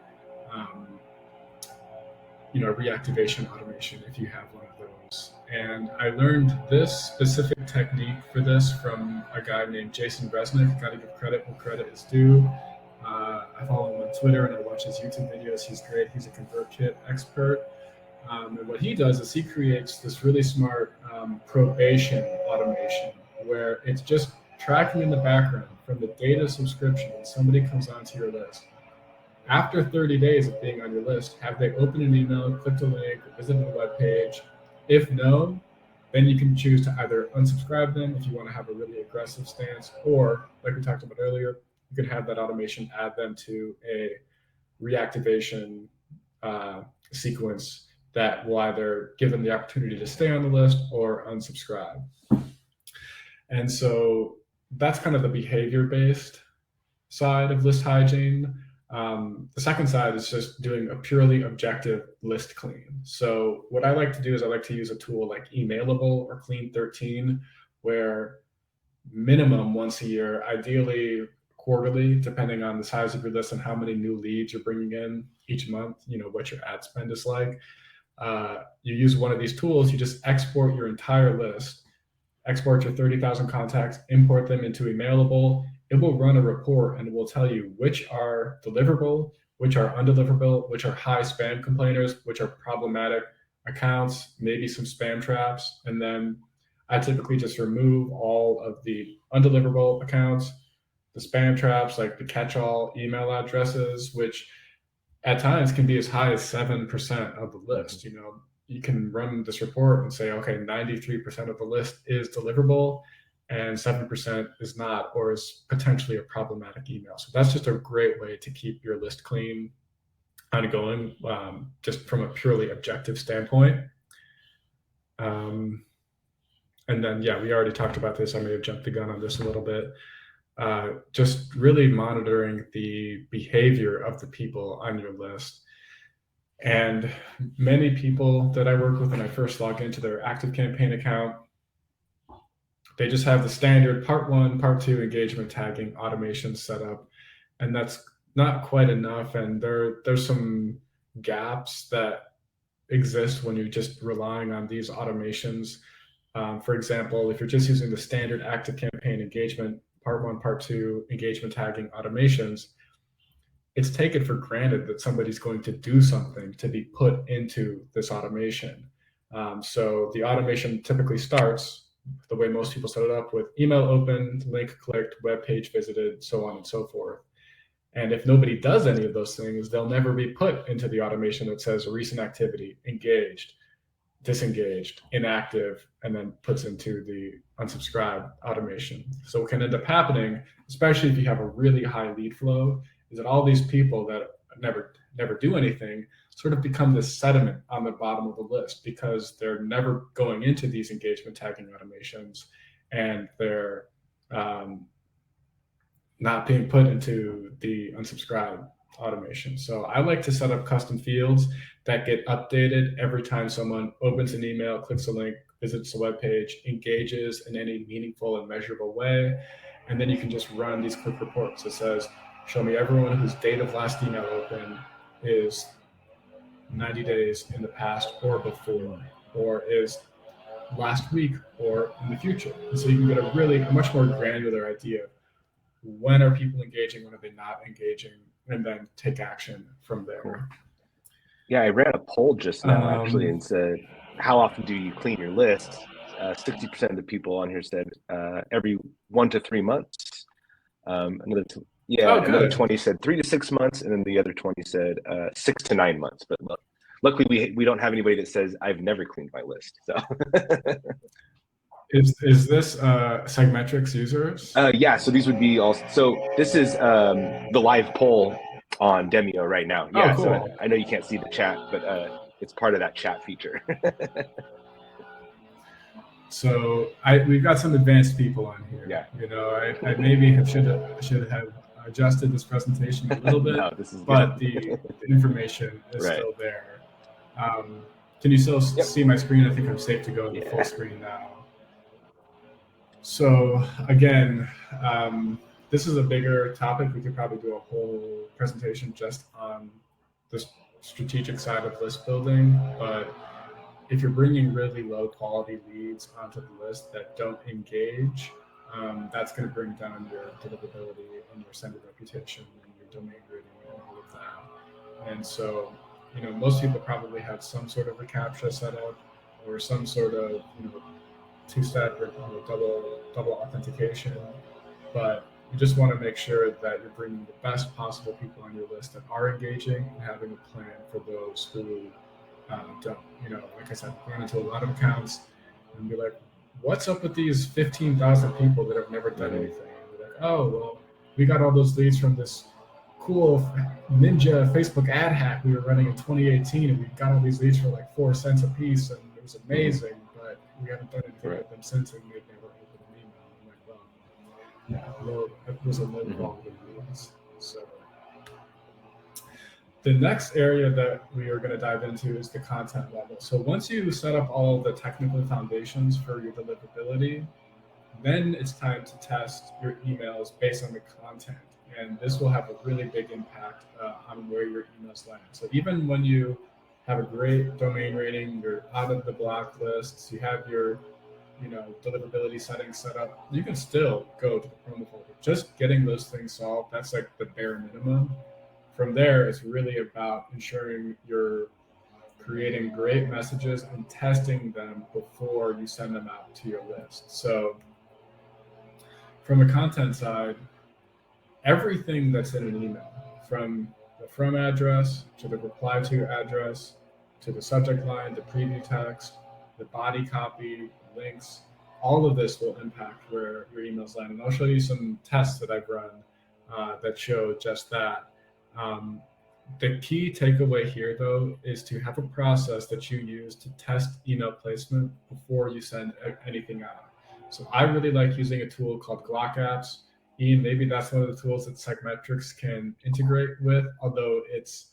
reactivation automation if you have one of those. And I learned this specific technique for this from a guy named Jason Resnick. Got to give credit where credit is due. I follow him on Twitter and I watch his YouTube videos. He's great. He's a ConvertKit expert. And what he does is he creates this really smart probation automation where it's just tracking in the background from the date of subscription when somebody comes onto your list. After 30 days of being on your list, have they opened an email, clicked a link, or visited a web page? If no, then you can choose to either unsubscribe them if you want to have a really aggressive stance, or like we talked about earlier, you can have that automation add them to a reactivation sequence that will either give them the opportunity to stay on the list or unsubscribe. And so that's kind of the behavior-based side of list hygiene. The second side is just doing a purely objective list clean. So what I like to do is I like to use a tool like Emailable or Clean 13, where minimum once a year, ideally quarterly, depending on the size of your list and how many new leads you're bringing in each month, what your ad spend is like. You use one of these tools, you just export your entire list, export your 30,000 contacts, import them into Emailable. It will run a report and it will tell you which are deliverable, which are undeliverable, which are high spam complainers, which are problematic accounts, maybe some spam traps. And then I typically just remove all of the undeliverable accounts, the spam traps, like the catch-all email addresses, which at times can be as high as 7% of the list. You can run this report and say, okay, 93% of the list is deliverable and 7% is not, or is potentially a problematic email. So that's just a great way to keep your list clean and going, just from a purely objective standpoint. And then, we already talked about this. I may have jumped the gun on this a little bit. Just really monitoring the behavior of the people on your list. And many people that I work with when I first log into their ActiveCampaign account, they just have the standard part 1, part 2 engagement tagging automation set up. And that's not quite enough. And there's some gaps that exist when you're just relying on these automations. For example, if you're just using the standard ActiveCampaign engagement, part 1, part 2 engagement tagging automations, it's taken for granted that somebody's going to do something to be put into this automation. So the automation typically starts the way most people set it up, with email opened, link clicked, web page visited, so on and so forth. And if nobody does any of those things, they'll never be put into the automation that says recent activity, engaged, disengaged, inactive, and then puts into the unsubscribe automation. So what can end up happening, especially if you have a really high lead flow, is that all these people that never do anything sort of become this sediment on the bottom of the list, because they're never going into these engagement tagging automations, and they're not being put into the unsubscribe automation. So I like to set up custom fields that get updated every time someone opens an email, clicks a link, visits the web page, engages in any meaningful and measurable way. And then you can just run these quick reports that says, show me everyone whose date of last email open is 90 days in the past or before, or is last week or in the future. And so you can get a much more granular idea of when are people engaging, when are they not engaging, and then take action from there. Yeah, I ran a poll just now actually and said, how often do you clean your list? 60% of the people on here said every 1 to 3 months. Another 20 said 3 to 6 months, and then the other 20 said 6 to 9 months. But luckily, we don't have anybody that says I've never cleaned my list. So. Is this SegMetrics users? Yeah, so these would be all. So this is the live poll on Demio right now. Yeah, cool. So I know you can't see the chat, but it's part of that chat feature. So we've got some advanced people on here. Yeah. I maybe should have adjusted this presentation a little bit, No, this is but good. the information is still there. Can you still see my screen? I think I'm safe to go into full screen now. So again, this is a bigger topic. We could probably do a whole presentation just on the strategic side of list building. But if you're bringing really low quality leads onto the list that don't engage, that's going to bring down your deliverability and your sender reputation and your domain rating and all of that. And so, most people probably have some sort of a CAPTCHA set up, or some sort of, two-step or double authentication, but you just want to make sure that you're bringing the best possible people on your list that are engaging, and having a plan for those who don't. Like I said, run into a lot of accounts and be like, what's up with these 15,000 people that have never done anything? And be like, oh, well, we got all those leads from this cool ninja Facebook ad hack we were running in 2018, and we got all these leads for like 4 cents a piece, and it was amazing. We haven't done anything with them since, and they've never opened an email. I'm like, well, It was a low Mhm. quality release. So the next area that we are going to dive into is the content level. So once you set up all the technical foundations for your deliverability, then it's time to test your emails based on the content. And this will have a really big impact on where your emails land. So even when you have a great domain rating, you're out of the blocklists, you have your deliverability settings set up, you can still go to the promo folder. Just getting those things solved, that's like the bare minimum. From there, it's really about ensuring you're creating great messages and testing them before you send them out to your list. So from a content side, everything that's in an email, from the from address to the reply to address to the subject line, the preview text, the body copy, links, all of this will impact where your emails land. And I'll show you some tests that I've run that show just that. Um, the key takeaway here, though, is to have a process that you use to test email placement before you send anything out. So I really like using a tool called Glock Apps. Ian, maybe that's one of the tools that SegMetrics can integrate with, although it's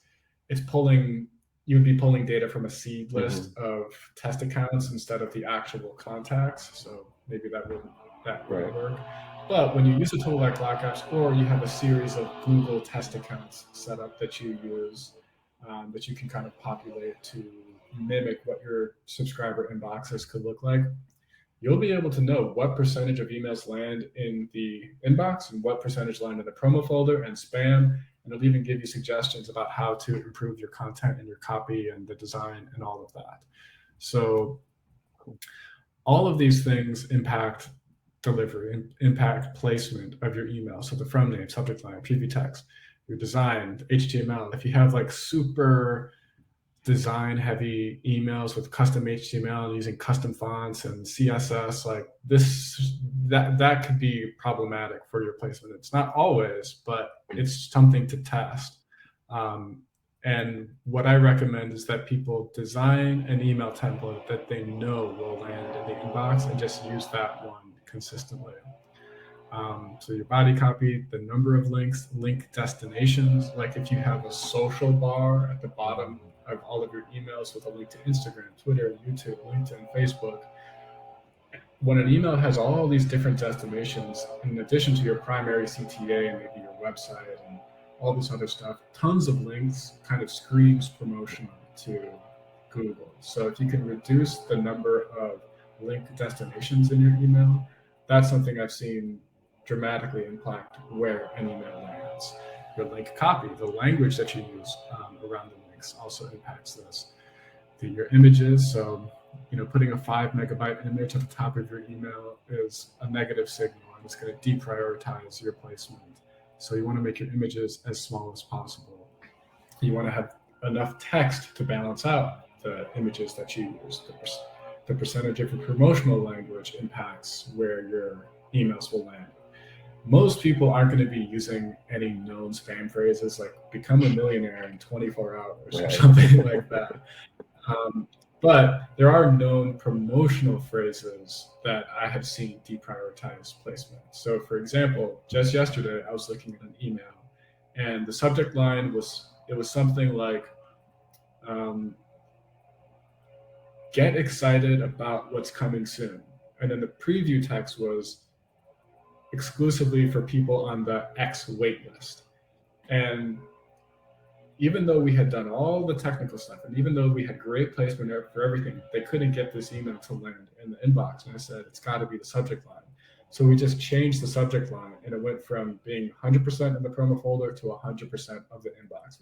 pulling you would be pulling data from a seed list of test accounts instead of the actual contacts. So maybe that wouldn't Right. work. But when you use a tool like Glock Apps, or you have a series of Google test accounts set up that you use, that you can kind of populate to mimic what your subscriber inboxes could look like, you'll be able to know what percentage of emails land in the inbox and what percentage land in the promo folder and spam. And it'll even give you suggestions about how to improve your content and your copy and the design and all of that. So all of these things impact delivery and impact placement of your email. So the from name, subject line, preview text, your design, HTML. If you have like super design heavy emails with custom HTML and using custom fonts and CSS, like that could be problematic for your placement. It's not always, but it's something to test. And what I recommend is that people design an email template that they know will land in the inbox and just use that one consistently. So your body copy, the number of links, link destinations. Like if you have a social bar at the bottom of all of your emails with a link to Instagram, Twitter, YouTube, LinkedIn, Facebook, when an email has all these different destinations, in addition to your primary CTA and maybe your website and all this other stuff, tons of links kind of screams promotional to Google. So if you can reduce the number of link destinations in your email, that's something I've seen dramatically impact where an email lands. Your link copy, the language that you use around the links also impacts this. Your images, so putting a 5 megabyte image at the top of your email is a negative signal, and it's going to deprioritize your placement. So you want to make your images as small as possible. You want to have enough text to balance out the images that you use. The percentage of your promotional language impacts where your emails will land. Most people aren't going to be using any known spam phrases like become a millionaire in 24 hours or something like that. But there are known promotional phrases that I have seen deprioritize placement. So for example, just yesterday, I was looking at an email and the subject line was something like, get excited about what's coming soon. And then the preview text was exclusively for people on the X wait list. And even though we had done all the technical stuff, and even though we had great placement for everything, they couldn't get this email to land in the inbox. And I said, it's got to be the subject line. So we just changed the subject line, and it went from being 100% in the promo folder to 100% of the inbox.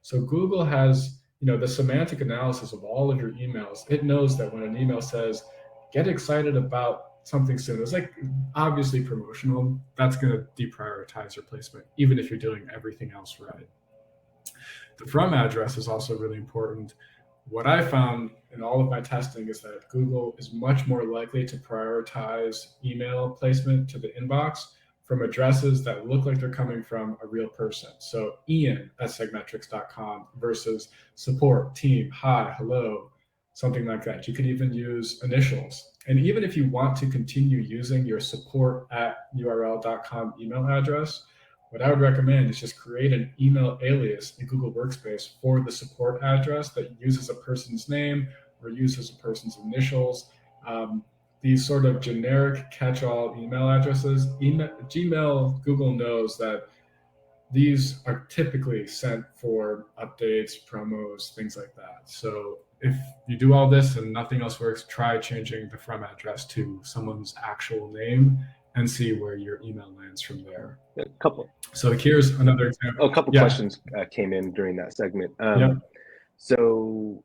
So Google has, the semantic analysis of all of your emails. It knows that when an email says, get excited about something soon, it's like obviously promotional. That's going to deprioritize your placement, even if you're doing everything else right. The from address is also really important. What I found in all of my testing is that Google is much more likely to prioritize email placement to the inbox from addresses that look like they're coming from a real person. So Ian at SegMetrics.com versus support, team, hi, hello, something like that. You could even use initials And even if you want to continue using your support@url.com email address, what I would recommend is just create an email alias in Google Workspace for the support address that uses a person's name or uses a person's initials. These sort of generic catch-all email addresses, Gmail, Google knows that these are typically sent for updates, promos, things like that. So if you do all this and nothing else works, try changing the from address to someone's actual name and see where your email lands from there. A couple. So here's another example. A couple questions came in during that segment. So,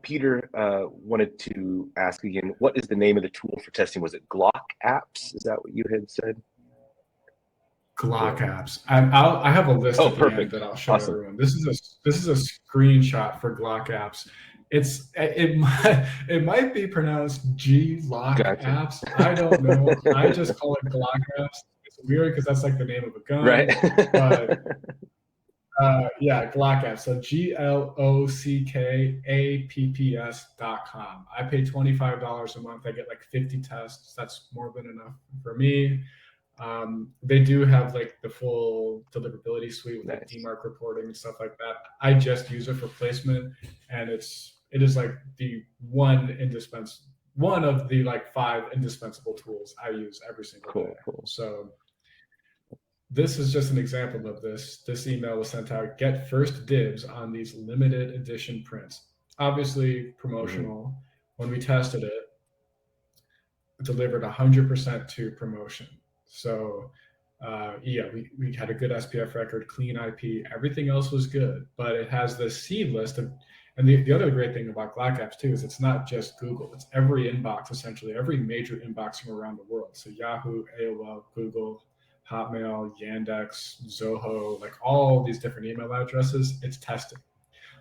Peter wanted to ask again, what is the name of the tool for testing? Was it Glock Apps? Is that what you had said? Glock Apps. I have a list at the end that I'll show everyone. This is a screenshot for Glock Apps. It might be pronounced G-Lock Apps. I don't know. I just call it Glock Apps. It's weird because that's like the name of a gun, right? But Glock Apps. So GLOCKAPPS.com. I pay $25 a month. I get like 50 tests. That's more than enough for me. They do have like the full deliverability suite with like DMARC reporting and stuff like that. I just use it for placement, and it is like the one of the like 5 indispensable tools I use every single day. Cool. So this is just an example of this. This email was sent out: get first dibs on these limited edition prints. Obviously promotional. When we tested it, it delivered 100% to promotion. So we had a good SPF record, clean IP, everything else was good, but it has this seed list of, and the other great thing about Glock Apps too is it's not just Google, it's every inbox, essentially every major inbox from around the world. So Yahoo, AOL, Google, Hotmail, Yandex, Zoho, like all these different email addresses, it's testing.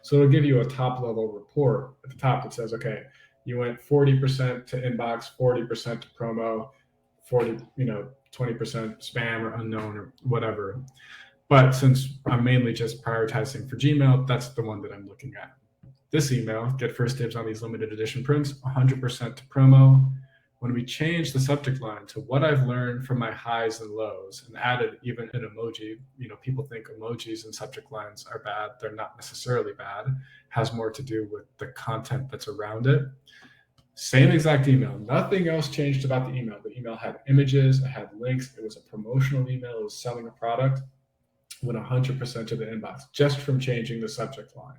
So it'll give you a top level report at the top that says, okay, you went 40% to inbox, 40% to promo, 20% spam or unknown or whatever. But since I'm mainly just prioritizing for Gmail, that's the one that I'm looking at. This email, get first dibs on these limited edition prints, 100% to promo. When we changed the subject line to what I've learned from my highs and lows and added even an emoji, people think emojis and subject lines are bad. They're not necessarily bad. It has more to do with the content that's around it. Same exact email. Nothing else changed about the email. The email had images, it had links, it was a promotional email, it was selling a product, went 100% to the inbox just from changing the subject line.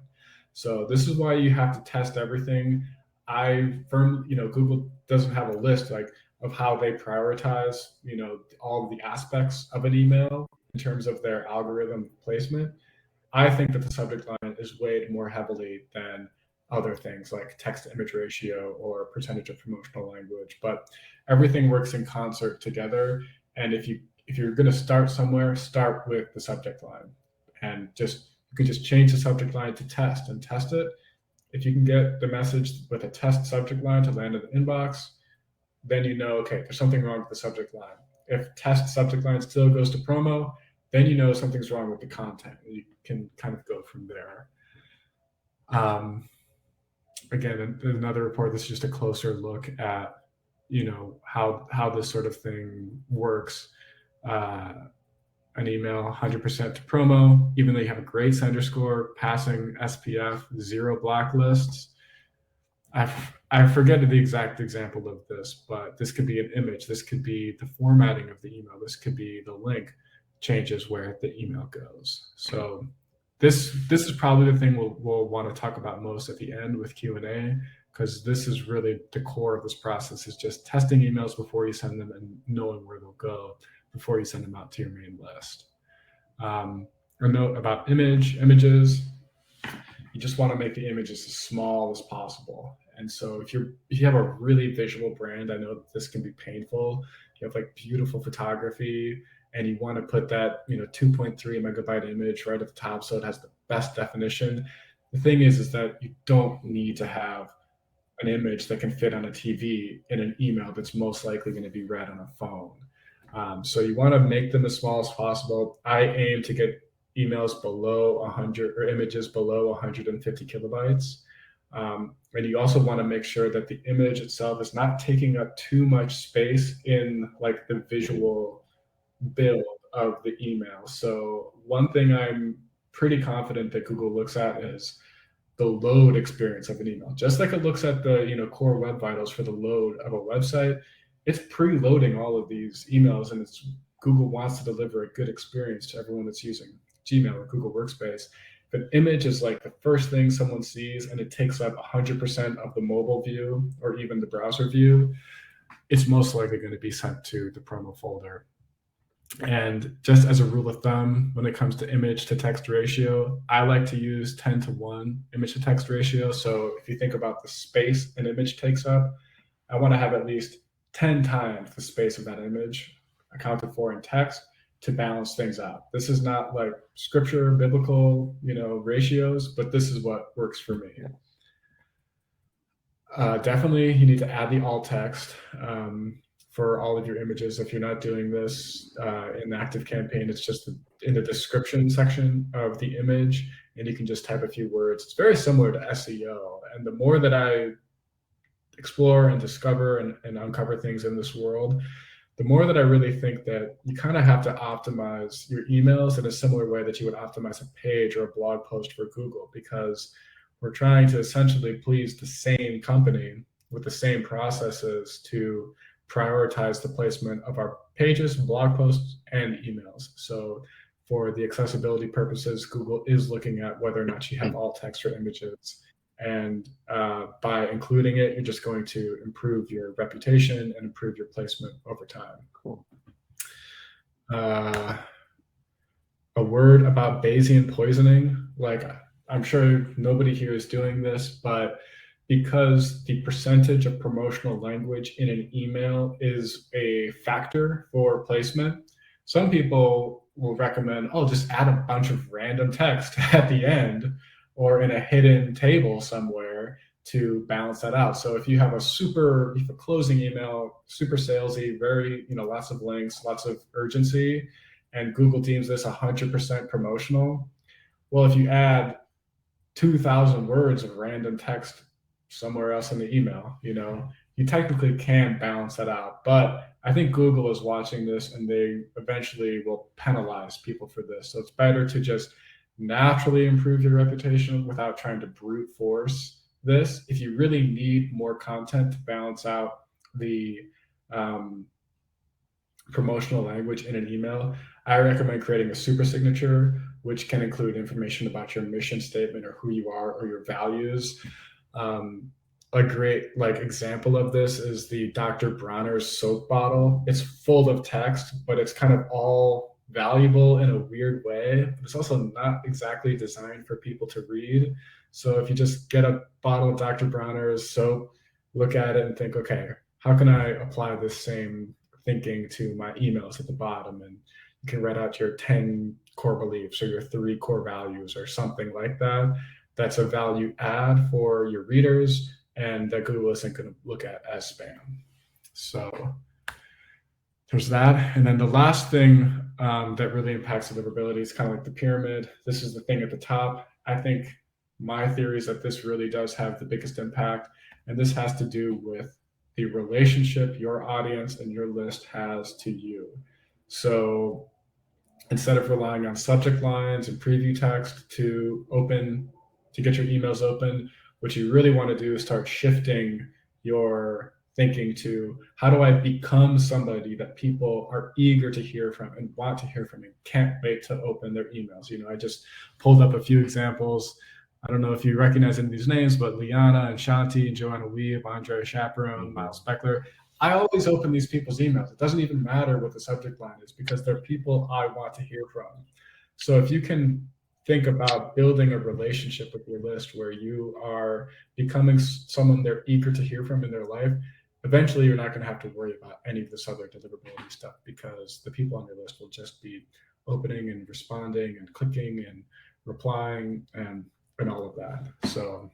So this is why you have to test everything. Google doesn't have a list of how they prioritize, all the aspects of an email in terms of their algorithm placement. I think that the subject line is weighed more heavily than other things like text to image ratio or percentage of promotional language, but everything works in concert together. And if you're going to start somewhere, start with the subject line, and you can just change the subject line to test and test it. If you can get the message with a test subject line to land in the inbox, then okay, there's something wrong with the subject line. If test subject line still goes to promo, then something's wrong with the content. You can kind of go from there. Again, another report, this is just a closer look at, how this sort of thing works. An email, 100% to promo, even though you have a great sender score, passing SPF, 0 blacklists. I forget the exact example of this, but this could be an image. This could be the formatting of the email. This could be the link changes where the email goes. So this is probably the thing we'll want to talk about most at the end with Q&A, because this is really the core of this process, is just testing emails before you send them and knowing where they'll go before you send them out to your main list. A note about images. You just want to make the images as small as possible. And so if you have a really visual brand, I know that this can be painful. You have beautiful photography and you want to put that 2.3 megabyte image right at the top so it has the best definition. The thing is that you don't need to have an image that can fit on a TV in an email that's most likely going to be read on a phone. So you want to make them as small as possible. I aim to get emails below 100 or images below 150 kilobytes. And you also want to make sure that the image itself is not taking up too much space in like the visual build of the email. So one thing I'm pretty confident that Google looks at is the load experience of an email. Just like it looks at the core web vitals for the load of a website, it's preloading all of these emails, and Google wants to deliver a good experience to everyone that's using Gmail or Google Workspace. If an image is like the first thing someone sees and it takes up 100% of the mobile view or even the browser view, it's most likely going to be sent to the promo folder. And just as a rule of thumb, when it comes to image to text ratio, I like to use 10:1 image to text ratio. So if you think about the space an image takes up, I want to have at least 10 times the space of that image accounted for in text to balance things out. This is not like scripture, biblical, ratios, but this is what works for me. Definitely, you need to add the alt text for all of your images. If you're not doing this in ActiveCampaign, it's just in the description section of the image, and you can just type a few words. It's very similar to SEO. And the more that I explore and discover and uncover things in this world, the more that I really think that you kind of have to optimize your emails in a similar way that you would optimize a page or a blog post for Google, because we're trying to essentially please the same company with the same processes to prioritize the placement of our pages, blog posts, and emails. So for the accessibility purposes, Google is looking at whether or not you have alt text or images. And by including it, you're just going to improve your reputation and improve your placement over time. Cool. A word about Bayesian poisoning. Like, I'm sure nobody here is doing this, but because the percentage of promotional language in an email is a factor for placement, some people will recommend, just add a bunch of random text at the end or in a hidden table somewhere to balance that out. So if you have a closing email, super salesy, very, lots of links, lots of urgency, and Google deems this 100% promotional, well, if you add 2,000 words of random text somewhere else in the email, you technically can balance that out. But I think Google is watching this, and they eventually will penalize people for this. So it's better to just naturally improve your reputation without trying to brute force this. If you really need more content to balance out the promotional language in an email, I recommend creating a super signature, which can include information about your mission statement or who you are or your values. A great example of this is the Dr. Bronner's soap bottle. It's full of text, but it's kind of all valuable in a weird way. But it's also not exactly designed for people to read. So if you just get a bottle of Dr. Bronner's soap, look at it and think, okay, how can I apply this same thinking to my emails at the bottom? And you can write out your 10 core beliefs or your 3 core values or something like that. That's a value add for your readers, and that Google isn't going to look at as spam. So there's that. And then the last thing that really impacts deliverability is kind of like the pyramid. This is the thing at the top. I think my theory is that this really does have the biggest impact, and this has to do with the relationship your audience and your list has to you. So instead of relying on subject lines and preview text to get your emails open, what you really want to do is start shifting your thinking to, how do I become somebody that people are eager to hear from and want to hear from and can't wait to open their emails? I just pulled up a few examples. I don't know if you recognize any of these names, but Liana and Shanti and Joanna Weeb, Andre Chaperone, Miles Beckler. I always open these people's emails. It doesn't even matter what the subject line is, because they're people I want to hear from. So if you can think about building a relationship with your list where you are becoming someone they're eager to hear from in their life, eventually you're not going to have to worry about any of this other deliverability stuff, because the people on your list will just be opening and responding and clicking and replying and all of that. So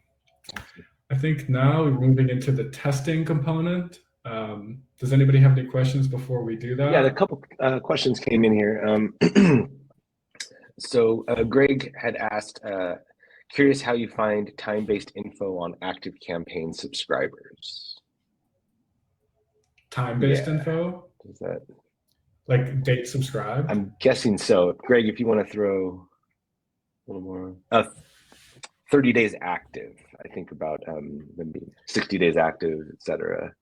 I think now we're moving into the testing component. Does anybody have any questions before we do that? Yeah, a couple questions came in here. So Greg had asked, can Curious how you find time-based info on active campaign subscribers. Time-based Yeah. info? Is that like date subscribed? I'm guessing so. Greg, if you want to throw a little more. 30 days active. I think about them being 60 days active, etc.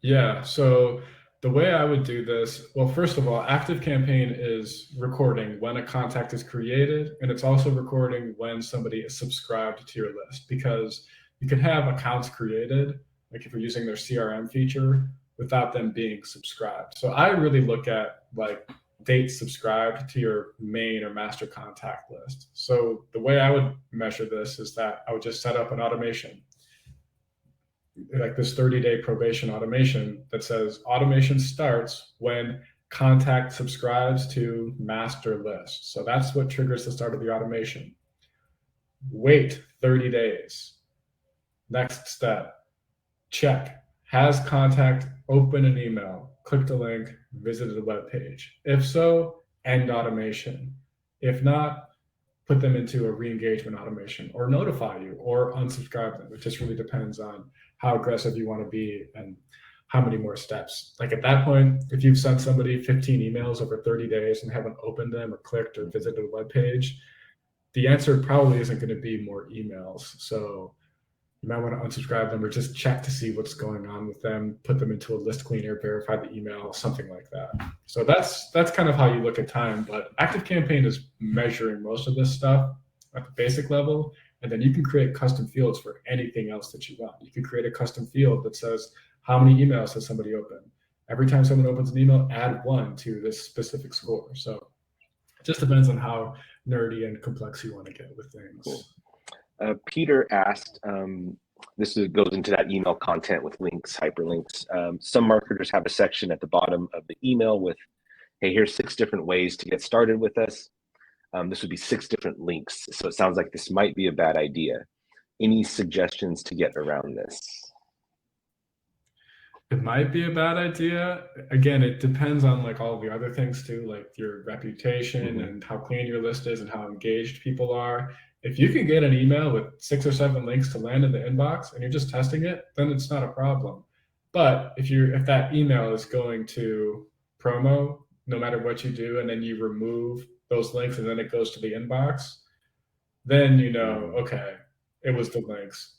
Yeah. So the way I would do this, well, first of all, active campaign is recording when a contact is created, and it's also recording when somebody is subscribed to your list, because you can have accounts created, like if you're using their CRM feature, without them being subscribed. So I really look at like dates subscribed to your main or master contact list. So the way I would measure this is that I would just set up an automation, like this 30-day probation automation that says automation starts when contact subscribes to master list. So that's what triggers the start of the automation. Wait 30 days. Next step, check. Has contact opened an email, clicked a link, visited a web page? If so, end automation. If not, put them into a re-engagement automation or notify you or unsubscribe them. It just really depends on how aggressive you want to be and how many more steps. Like at that point, if you've sent somebody 15 emails over 30 days and haven't opened them or clicked or visited a web page, the answer probably isn't going to be more emails. So you might want to unsubscribe them or just check to see what's going on with them, put them into a list cleaner, verify the email, something like that. So that's kind of how you look at time. But ActiveCampaign is measuring most of this stuff at the basic level, and then you can create custom fields for anything else that you want. You can create a custom field that says, how many emails has somebody opened? Every time someone opens an email, add 1 to this specific score. So it just depends on how nerdy and complex you want to get with things. Cool. Peter asked, this goes into that email content with links, hyperlinks. Some marketers have a section at the bottom of the email with, hey, here's 6 different ways to get started with us. This would be 6 different links. So it sounds like this might be a bad idea. Any suggestions to get around this? It might be a bad idea. Again, it depends on like all the other things too, like your reputation and how clean your list is and how engaged people are. If you can get an email with 6 or 7 links to land in the inbox and you're just testing it, then it's not a problem. But if that email is going to promo, no matter what you do, and then you remove those links and then it goes to the inbox, then you know, okay, it was the links.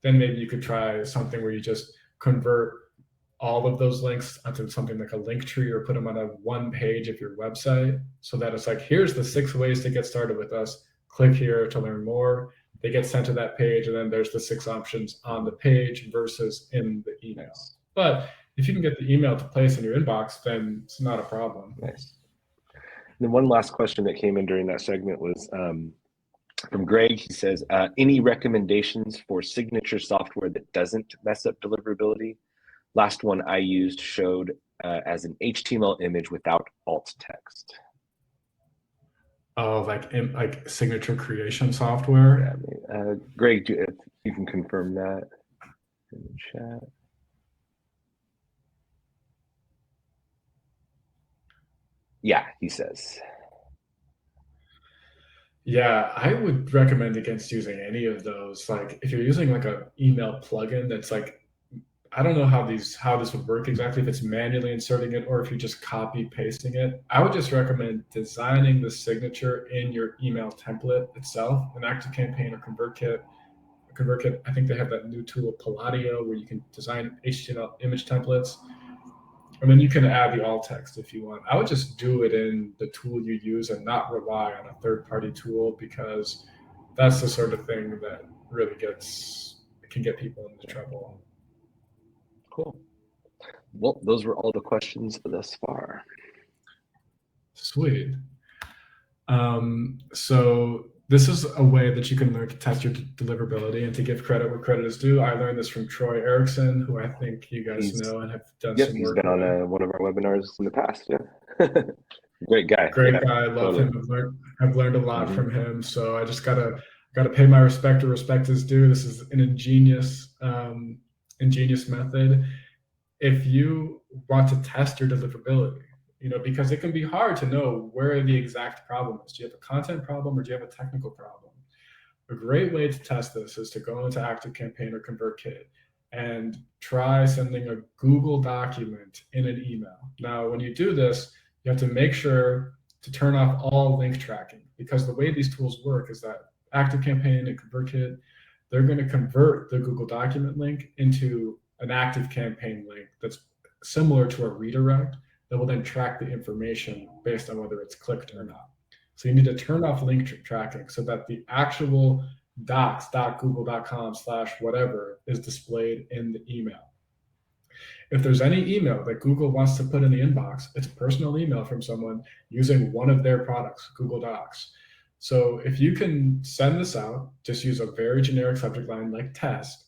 Then maybe you could try something where you just convert all of those links onto something like a link tree or put them on a 1 page of your website, so that it's like, here's the 6 ways to get started with us. Click here to learn more. They get sent to that page, and then there's the 6 options on the page versus in the email. But if you can get the email to place in your inbox, then it's not a problem. Nice. And then one last question that came in during that segment was from Greg. He says, any recommendations for signature software that doesn't mess up deliverability? Last one I used showed as an HTML image without alt text. Oh, like signature creation software? Yeah, Greg, if you can confirm that in the chat. Yeah, he says. Yeah, I would recommend against using any of those. Like if you're using like an email plugin that's like, I don't know how this would work exactly, if it's manually inserting it or if you're just copy pasting it. I would just recommend designing the signature in your email template itself, an ActiveCampaign or ConvertKit. ConvertKit, I think they have that new tool, Palladio, where you can design HTML image templates. And then you can add the alt text if you want. I would just do it in the tool you use and not rely on a third-party tool, because that's the sort of thing that really can get people into trouble. Cool. Well, those were all the questions thus far. Sweet. So this is a way that you can learn to test your deliverability and to give credit where credit is due. I learned this from Troy Erickson, who I think you guys know and have done some work with. He's been on one of our webinars in the past. Yeah. Great guy. Great guy. I love him. I've learned a lot from him. So I just gotta pay my respect where respect is due. This is an ingenious method. If you want to test your deliverability, because it can be hard to know where the exact problem is. Do you have a content problem or do you have a technical problem? A great way to test this is to go into ActiveCampaign or ConvertKit and try sending a Google document in an email. Now, when you do this, you have to make sure to turn off all link tracking, because the way these tools work is that ActiveCampaign and ConvertKit, they're going to convert the Google document link into an ActiveCampaign link that's similar to a redirect that will then track the information based on whether it's clicked or not. So you need to turn off link tracking so that the actual docs.google.com/whatever is displayed in the email. If there's any email that Google wants to put in the inbox, it's a personal email from someone using one of their products, Google Docs. So if you can send this out, just use a very generic subject line like test.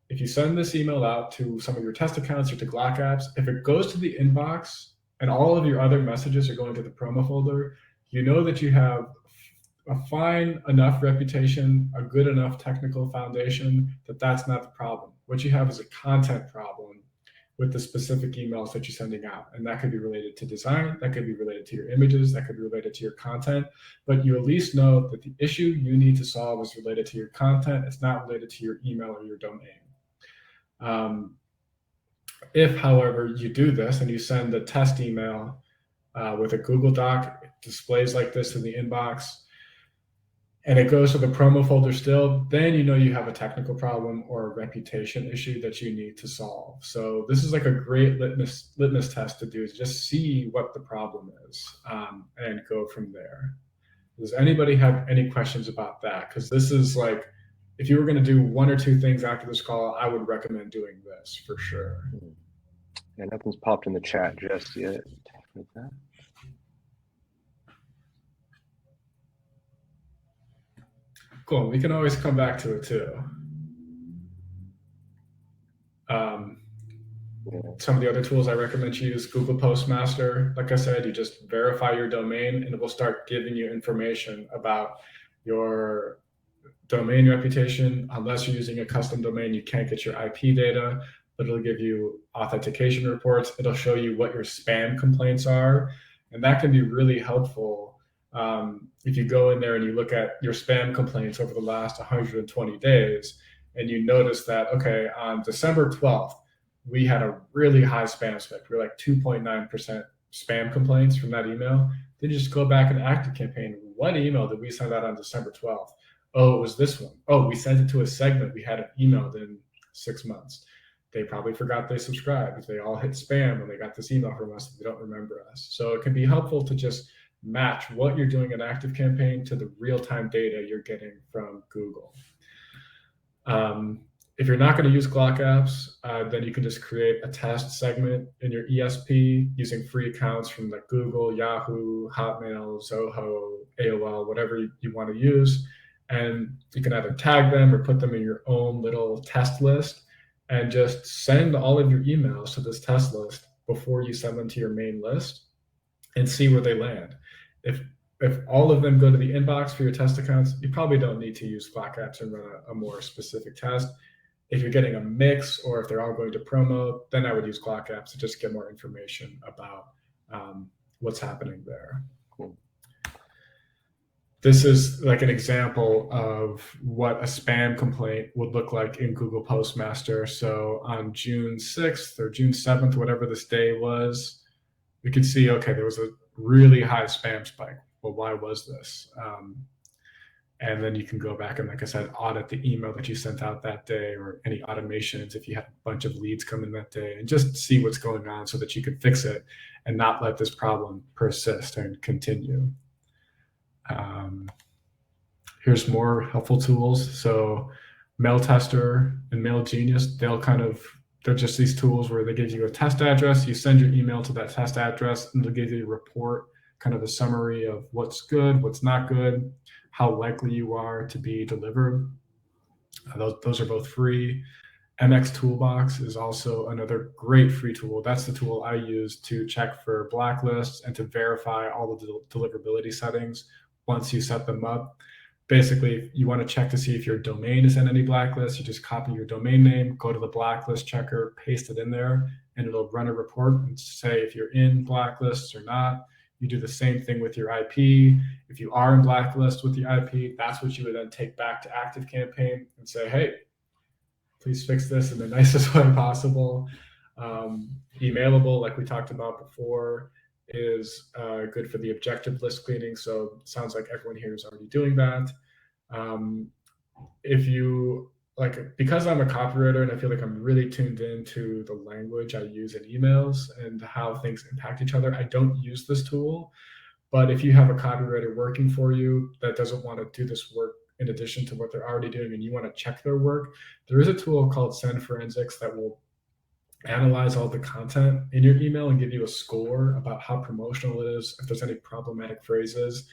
If you send this email out to some of your test accounts or to Glock apps, if it goes to the inbox and all of your other messages are going to the promo folder, you know that you have a fine enough reputation, a good enough technical foundation that that's not the problem. What you have is a content problem with the specific emails that you're sending out. And that could be related to design, that could be related to your images, that could be related to your content, but you at least know that the issue you need to solve is related to your content. It's not related to your email or your domain. If, however, you do this and you send a test email with a Google Doc, it displays like this in the inbox, and it goes to the promo folder still, then you know you have a technical problem or a reputation issue that you need to solve. So this is like a great litmus test to do, is just see what the problem is and go from there. Does anybody have any questions about that? Because this is like, if you were going to do one or two things after this call, I would recommend doing this for sure. Yeah, nothing's popped in the chat just yet. With that. Cool. We can always come back to it too. Some of the other tools I recommend you use, Google Postmaster. Like I said, you just verify your domain and it will start giving you information about your domain reputation. Unless you're using a custom domain, you can't get your IP data, but it'll give you authentication reports. It'll show you what your spam complaints are. And that can be really helpful if you go in there and you look at your spam complaints over the last 120 days, and you notice that, okay, on December 12th, we had a really high spam spike. We were like 2.9% spam complaints from that email. Then you just go back and ActiveCampaign. What email did we send out on December 12th? Oh, it was this one. Oh, we sent it to a segment we hadn't emailed in 6 months. They probably forgot they subscribed. They all hit spam when they got this email from us. They don't remember us. So it can be helpful to just match what you're doing in ActiveCampaign to the real-time data you're getting from Google. If you're not going to use Glock apps, then you can just create a test segment in your ESP using free accounts from like Google, Yahoo, Hotmail, Zoho, AOL, whatever you want to use. And you can either tag them or put them in your own little test list and just send all of your emails to this test list before you send them to your main list and see where they land. If all of them go to the inbox for your test accounts, you probably don't need to use Glock apps and run a more specific test. If you're getting a mix or if they're all going to promo, then I would use Glock apps to just get more information about what's happening there. Cool. This is like an example of what a spam complaint would look like in Google Postmaster. So on June 6th or June 7th, whatever this day was, we could see, okay, there was a really high spam spike. Well, why was this? And then you can go back and, like I said, audit the email that you sent out that day or any automations if you had a bunch of leads come in that day, and just see what's going on so that you can fix it and not let this problem persist and continue. Here's more helpful tools. So Mail Tester and Mail Genius, they're just these tools where they give you a test address, you send your email to that test address, and they'll give you a report, kind of a summary of what's good, what's not good, how likely you are to be delivered. Those are both free. MX Toolbox is also another great free tool. That's the tool I use to check for blacklists and to verify all the deliverability settings once you set them up. Basically, if you want to check to see if your domain is in any blacklist, you just copy your domain name, go to the blacklist checker, paste it in there, and it'll run a report and say if you're in blacklists or not. You do the same thing with your IP. If you are in blacklist with your IP, that's what you would then take back to ActiveCampaign and say, hey, please fix this in the nicest way possible. Emailable, like we talked about before, is good for the objective list cleaning. So it sounds like everyone here is already doing that. If you because I'm a copywriter and I feel like I'm really tuned into the language I use in emails and how things impact each other, I don't use this tool. But if you have a copywriter working for you that doesn't want to do this work in addition to what they're already doing and you want to check their work, there is a tool called Send Forensics that will analyze all the content in your email and give you a score about how promotional it is, if there's any problematic phrases.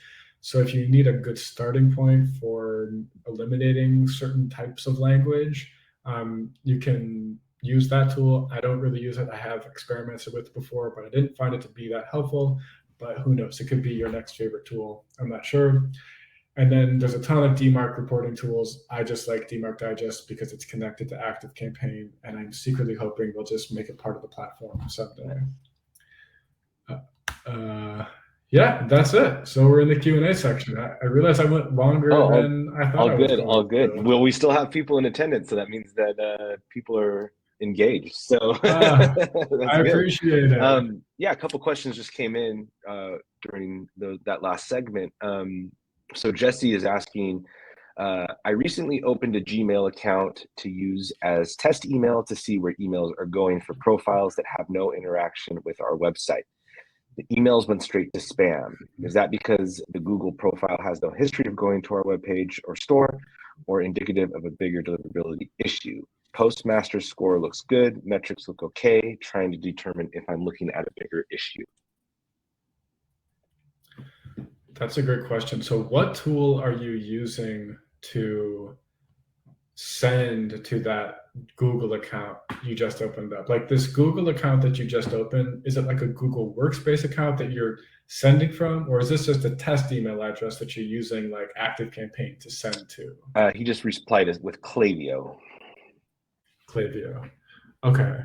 So if you need a good starting point for eliminating certain types of language, you can use that tool. I don't really use it. I have experimented with it before, but I didn't find it to be that helpful. But who knows? It could be your next favorite tool. I'm not sure. And then there's a ton of DMARC reporting tools. I just like DMARC Digest because it's connected to ActiveCampaign, and I'm secretly hoping they'll just make it part of the platform someday. Yeah, that's it. So we're in the Q&A section. I realized I went longer than I thought I was going to. All good. Well, we still have people in attendance, so that means that people are engaged. So I appreciate it. Yeah, a couple questions just came in during that last segment. So Jesse is asking, I recently opened a Gmail account to use as test email to see where emails are going for profiles that have no interaction with our website. The emails went straight to spam. Is that because the Google profile has no history of going to our webpage or store, or indicative of a bigger deliverability issue? Postmaster score looks good, metrics look okay, trying to determine if I'm looking at a bigger issue. That's a great question. So what tool are you using to send to that Google account you just opened up? Like this Google account that you just opened, is it like a Google Workspace account that you're sending from, or is this just a test email address that you're using like ActiveCampaign to send to? He just replied with Klaviyo. Klaviyo. Okay.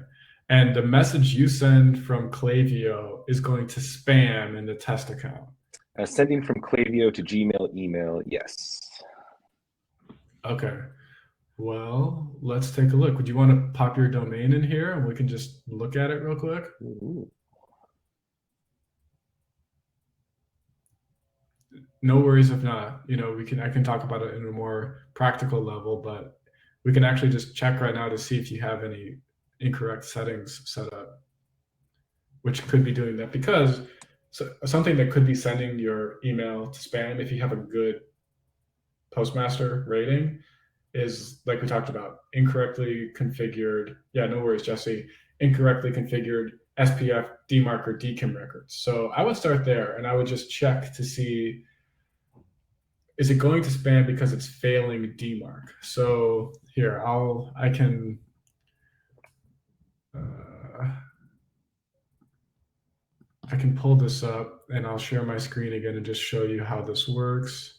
And the message you send from Klaviyo is going to spam in the test account. Sending from Klaviyo to Gmail email, yes. Okay. Well, let's take a look. Would you want to pop your domain in here and we can just look at it real quick? Ooh. No worries if not. I can talk about it in a more practical level, but we can actually just check right now to see if you have any incorrect settings set up, which could be doing that, because something that could be sending your email to spam, if you have a good Postmaster rating, is like we talked about, incorrectly configured. Yeah, no worries, Jesse. Incorrectly configured SPF, DMARC, or DKIM records. So I would start there and I would just check to see, is it going to spam because it's failing DMARC? So here, I can pull this up and I'll share my screen again and just show you how this works.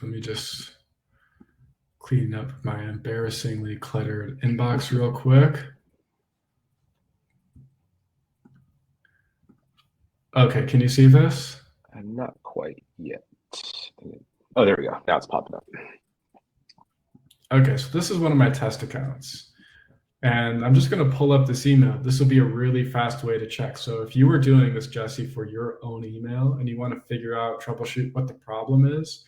Let me just clean up my embarrassingly cluttered inbox real quick. Okay, can you see this? Not quite yet. Oh, there we go. Now it's popping up. Okay, so this is one of my test accounts. And I'm just going to pull up this email. This will be a really fast way to check. So if you were doing this, Jesse, for your own email and you want to figure out, troubleshoot what the problem is,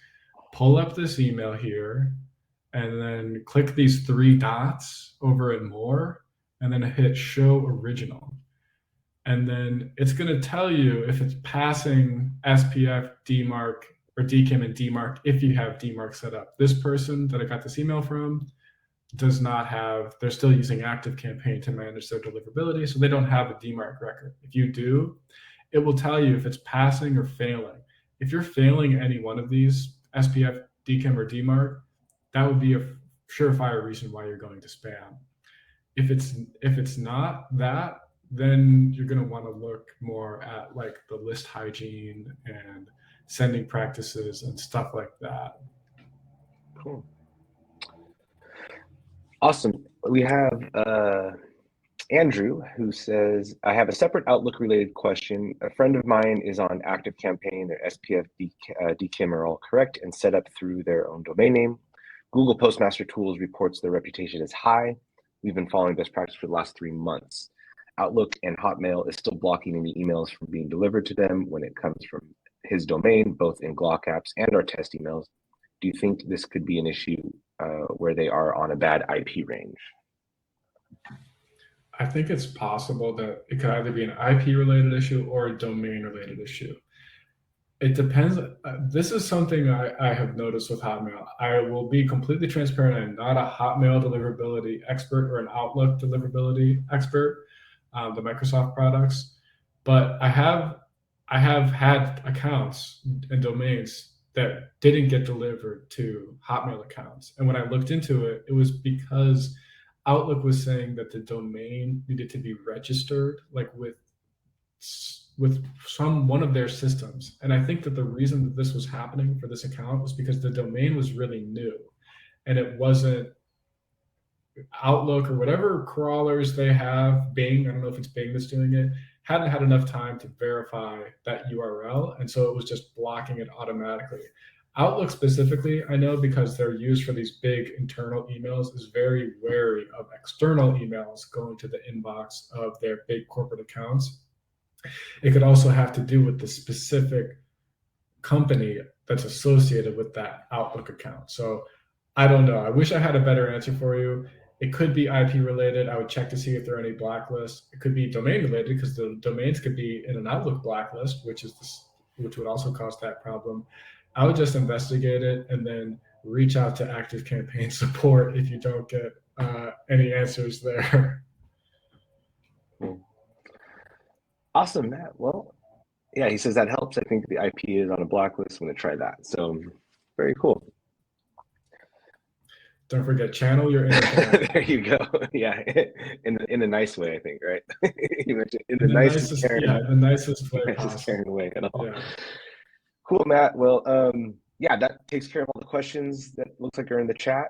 pull up this email here and then click these three dots over at more and then hit show original. And then it's going to tell you if it's passing SPF, DMARC, or DKIM and DMARC if you have DMARC set up. This person that I got this email from does not have, they're still using ActiveCampaign to manage their deliverability, so they don't have a DMARC record. If you do, it will tell you if it's passing or failing. If you're failing any one of these, SPF, DKIM, or DMARC, that would be a surefire reason why you're going to spam. If it's not that, then you're going to want to look more at like the list hygiene and sending practices and stuff like that. Cool. Awesome. We have Andrew, who says, I have a separate Outlook related question. A friend of mine is on ActiveCampaign. Their SPF DKIM are all correct and set up through their own domain name. Google Postmaster Tools reports their reputation is high. We've been following best practice for the last 3 months. Outlook and Hotmail is still blocking any emails from being delivered to them when it comes from his domain, both in Glock apps and our test emails. Do you think this could be an issue where they are on a bad IP range? I think it's possible that it could either be an IP related issue or a domain related issue. It depends. This is something I have noticed with Hotmail. I will be completely transparent. I'm not a Hotmail deliverability expert or an Outlook deliverability expert, the Microsoft products, but I have had accounts and domains that didn't get delivered to Hotmail accounts. And when I looked into it, it was because Outlook was saying that the domain needed to be registered, like with one of their systems. And I think that the reason that this was happening for this account was because the domain was really new and it wasn't Outlook or whatever crawlers they have, Bing, I don't know if it's Bing that's doing it, hadn't had enough time to verify that URL. And so it was just blocking it automatically. Outlook specifically, I know because they're used for these big internal emails, is very wary of external emails going to the inbox of their big corporate accounts. It could also have to do with the specific company that's associated with that Outlook account. So I don't know. I wish I had a better answer for you. It could be IP related. I would check to see if there are any blacklists. It could be domain related because the domains could be in an Outlook blacklist, which would also cause that problem. I would just investigate it and then reach out to ActiveCampaign support if you don't get any answers there. Awesome, Matt. Well, yeah, he says that helps. I think the IP is on a blacklist. I'm going to try that. So very cool. Don't forget, channel your inner Karen. There you go. Yeah, in a nice way, I think, right? You mentioned in the nicest Karen, yeah, the nicest way nicest Karen way at all. Yeah. Cool, Matt. Well, yeah, that takes care of all the questions that looks like are in the chat.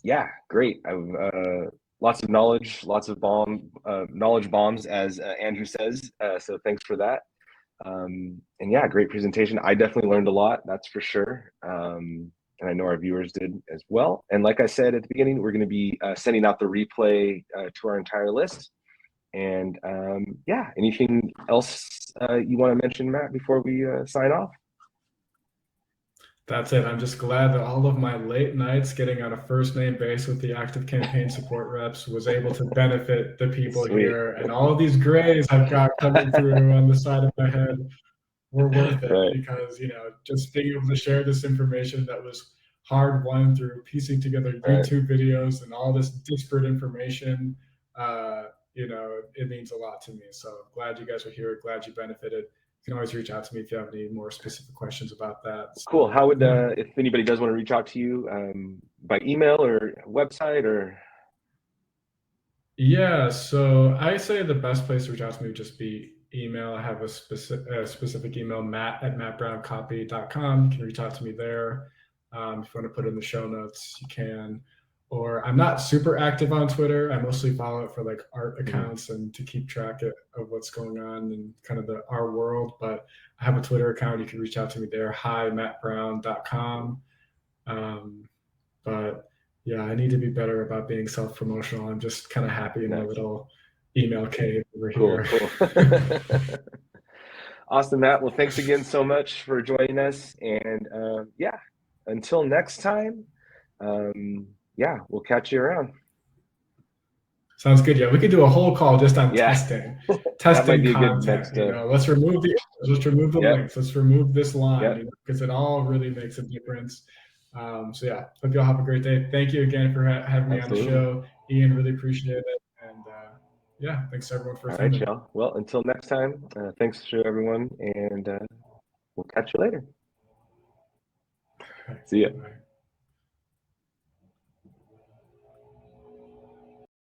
Yeah, great. I've lots of knowledge, lots of knowledge bombs, as Andrew says. So thanks for that. And yeah, great presentation. I definitely learned a lot, that's for sure. And I know our viewers did as well. And like I said at the beginning, we're going to be sending out the replay to our entire list. And yeah, anything else you want to mention, Matt, before we sign off? That's it. I'm just glad that all of my late nights getting on a first name base with the ActiveCampaign support reps was able to benefit the people Sweet. here. And all of these grays I've got coming through on the side of my head were worth it, right? Because, you know, just being able to share this information that was hard won through piecing together YouTube videos and all this disparate information, you know, it means a lot to me. So glad you guys are here. Glad you benefited. You can always reach out to me if you have any more specific questions about that. So, cool. How would, if anybody does want to reach out to you, by email or website or? Yeah, so I say the best place to reach out to me would just be email. I have a specific email, matt@mattbrowncopy.com. You can reach out to me there. If you want to put it in the show notes, you can. Or I'm not super active on Twitter. I mostly follow it for like art accounts and to keep track of what's going on in kind of our world. But I have a Twitter account. You can reach out to me there. Hi, mattbrown.com. But yeah, I need to be better about being self-promotional. I'm just kind of happy in my little email cave over here. Cool. Awesome, Matt. Well, thanks again so much for joining us. And yeah, until next time, yeah, we'll catch you around. Sounds good. Yeah, we could do a whole call just on testing content. You know, let's remove the links. Let's remove this line because it all really makes a difference. So yeah, hope y'all have a great day. Thank you again for having me on the show, Ian. Really appreciate it. And yeah, thanks everyone for attending. All right, y'all. Well, until next time, thanks to everyone, and we'll catch you later. See ya.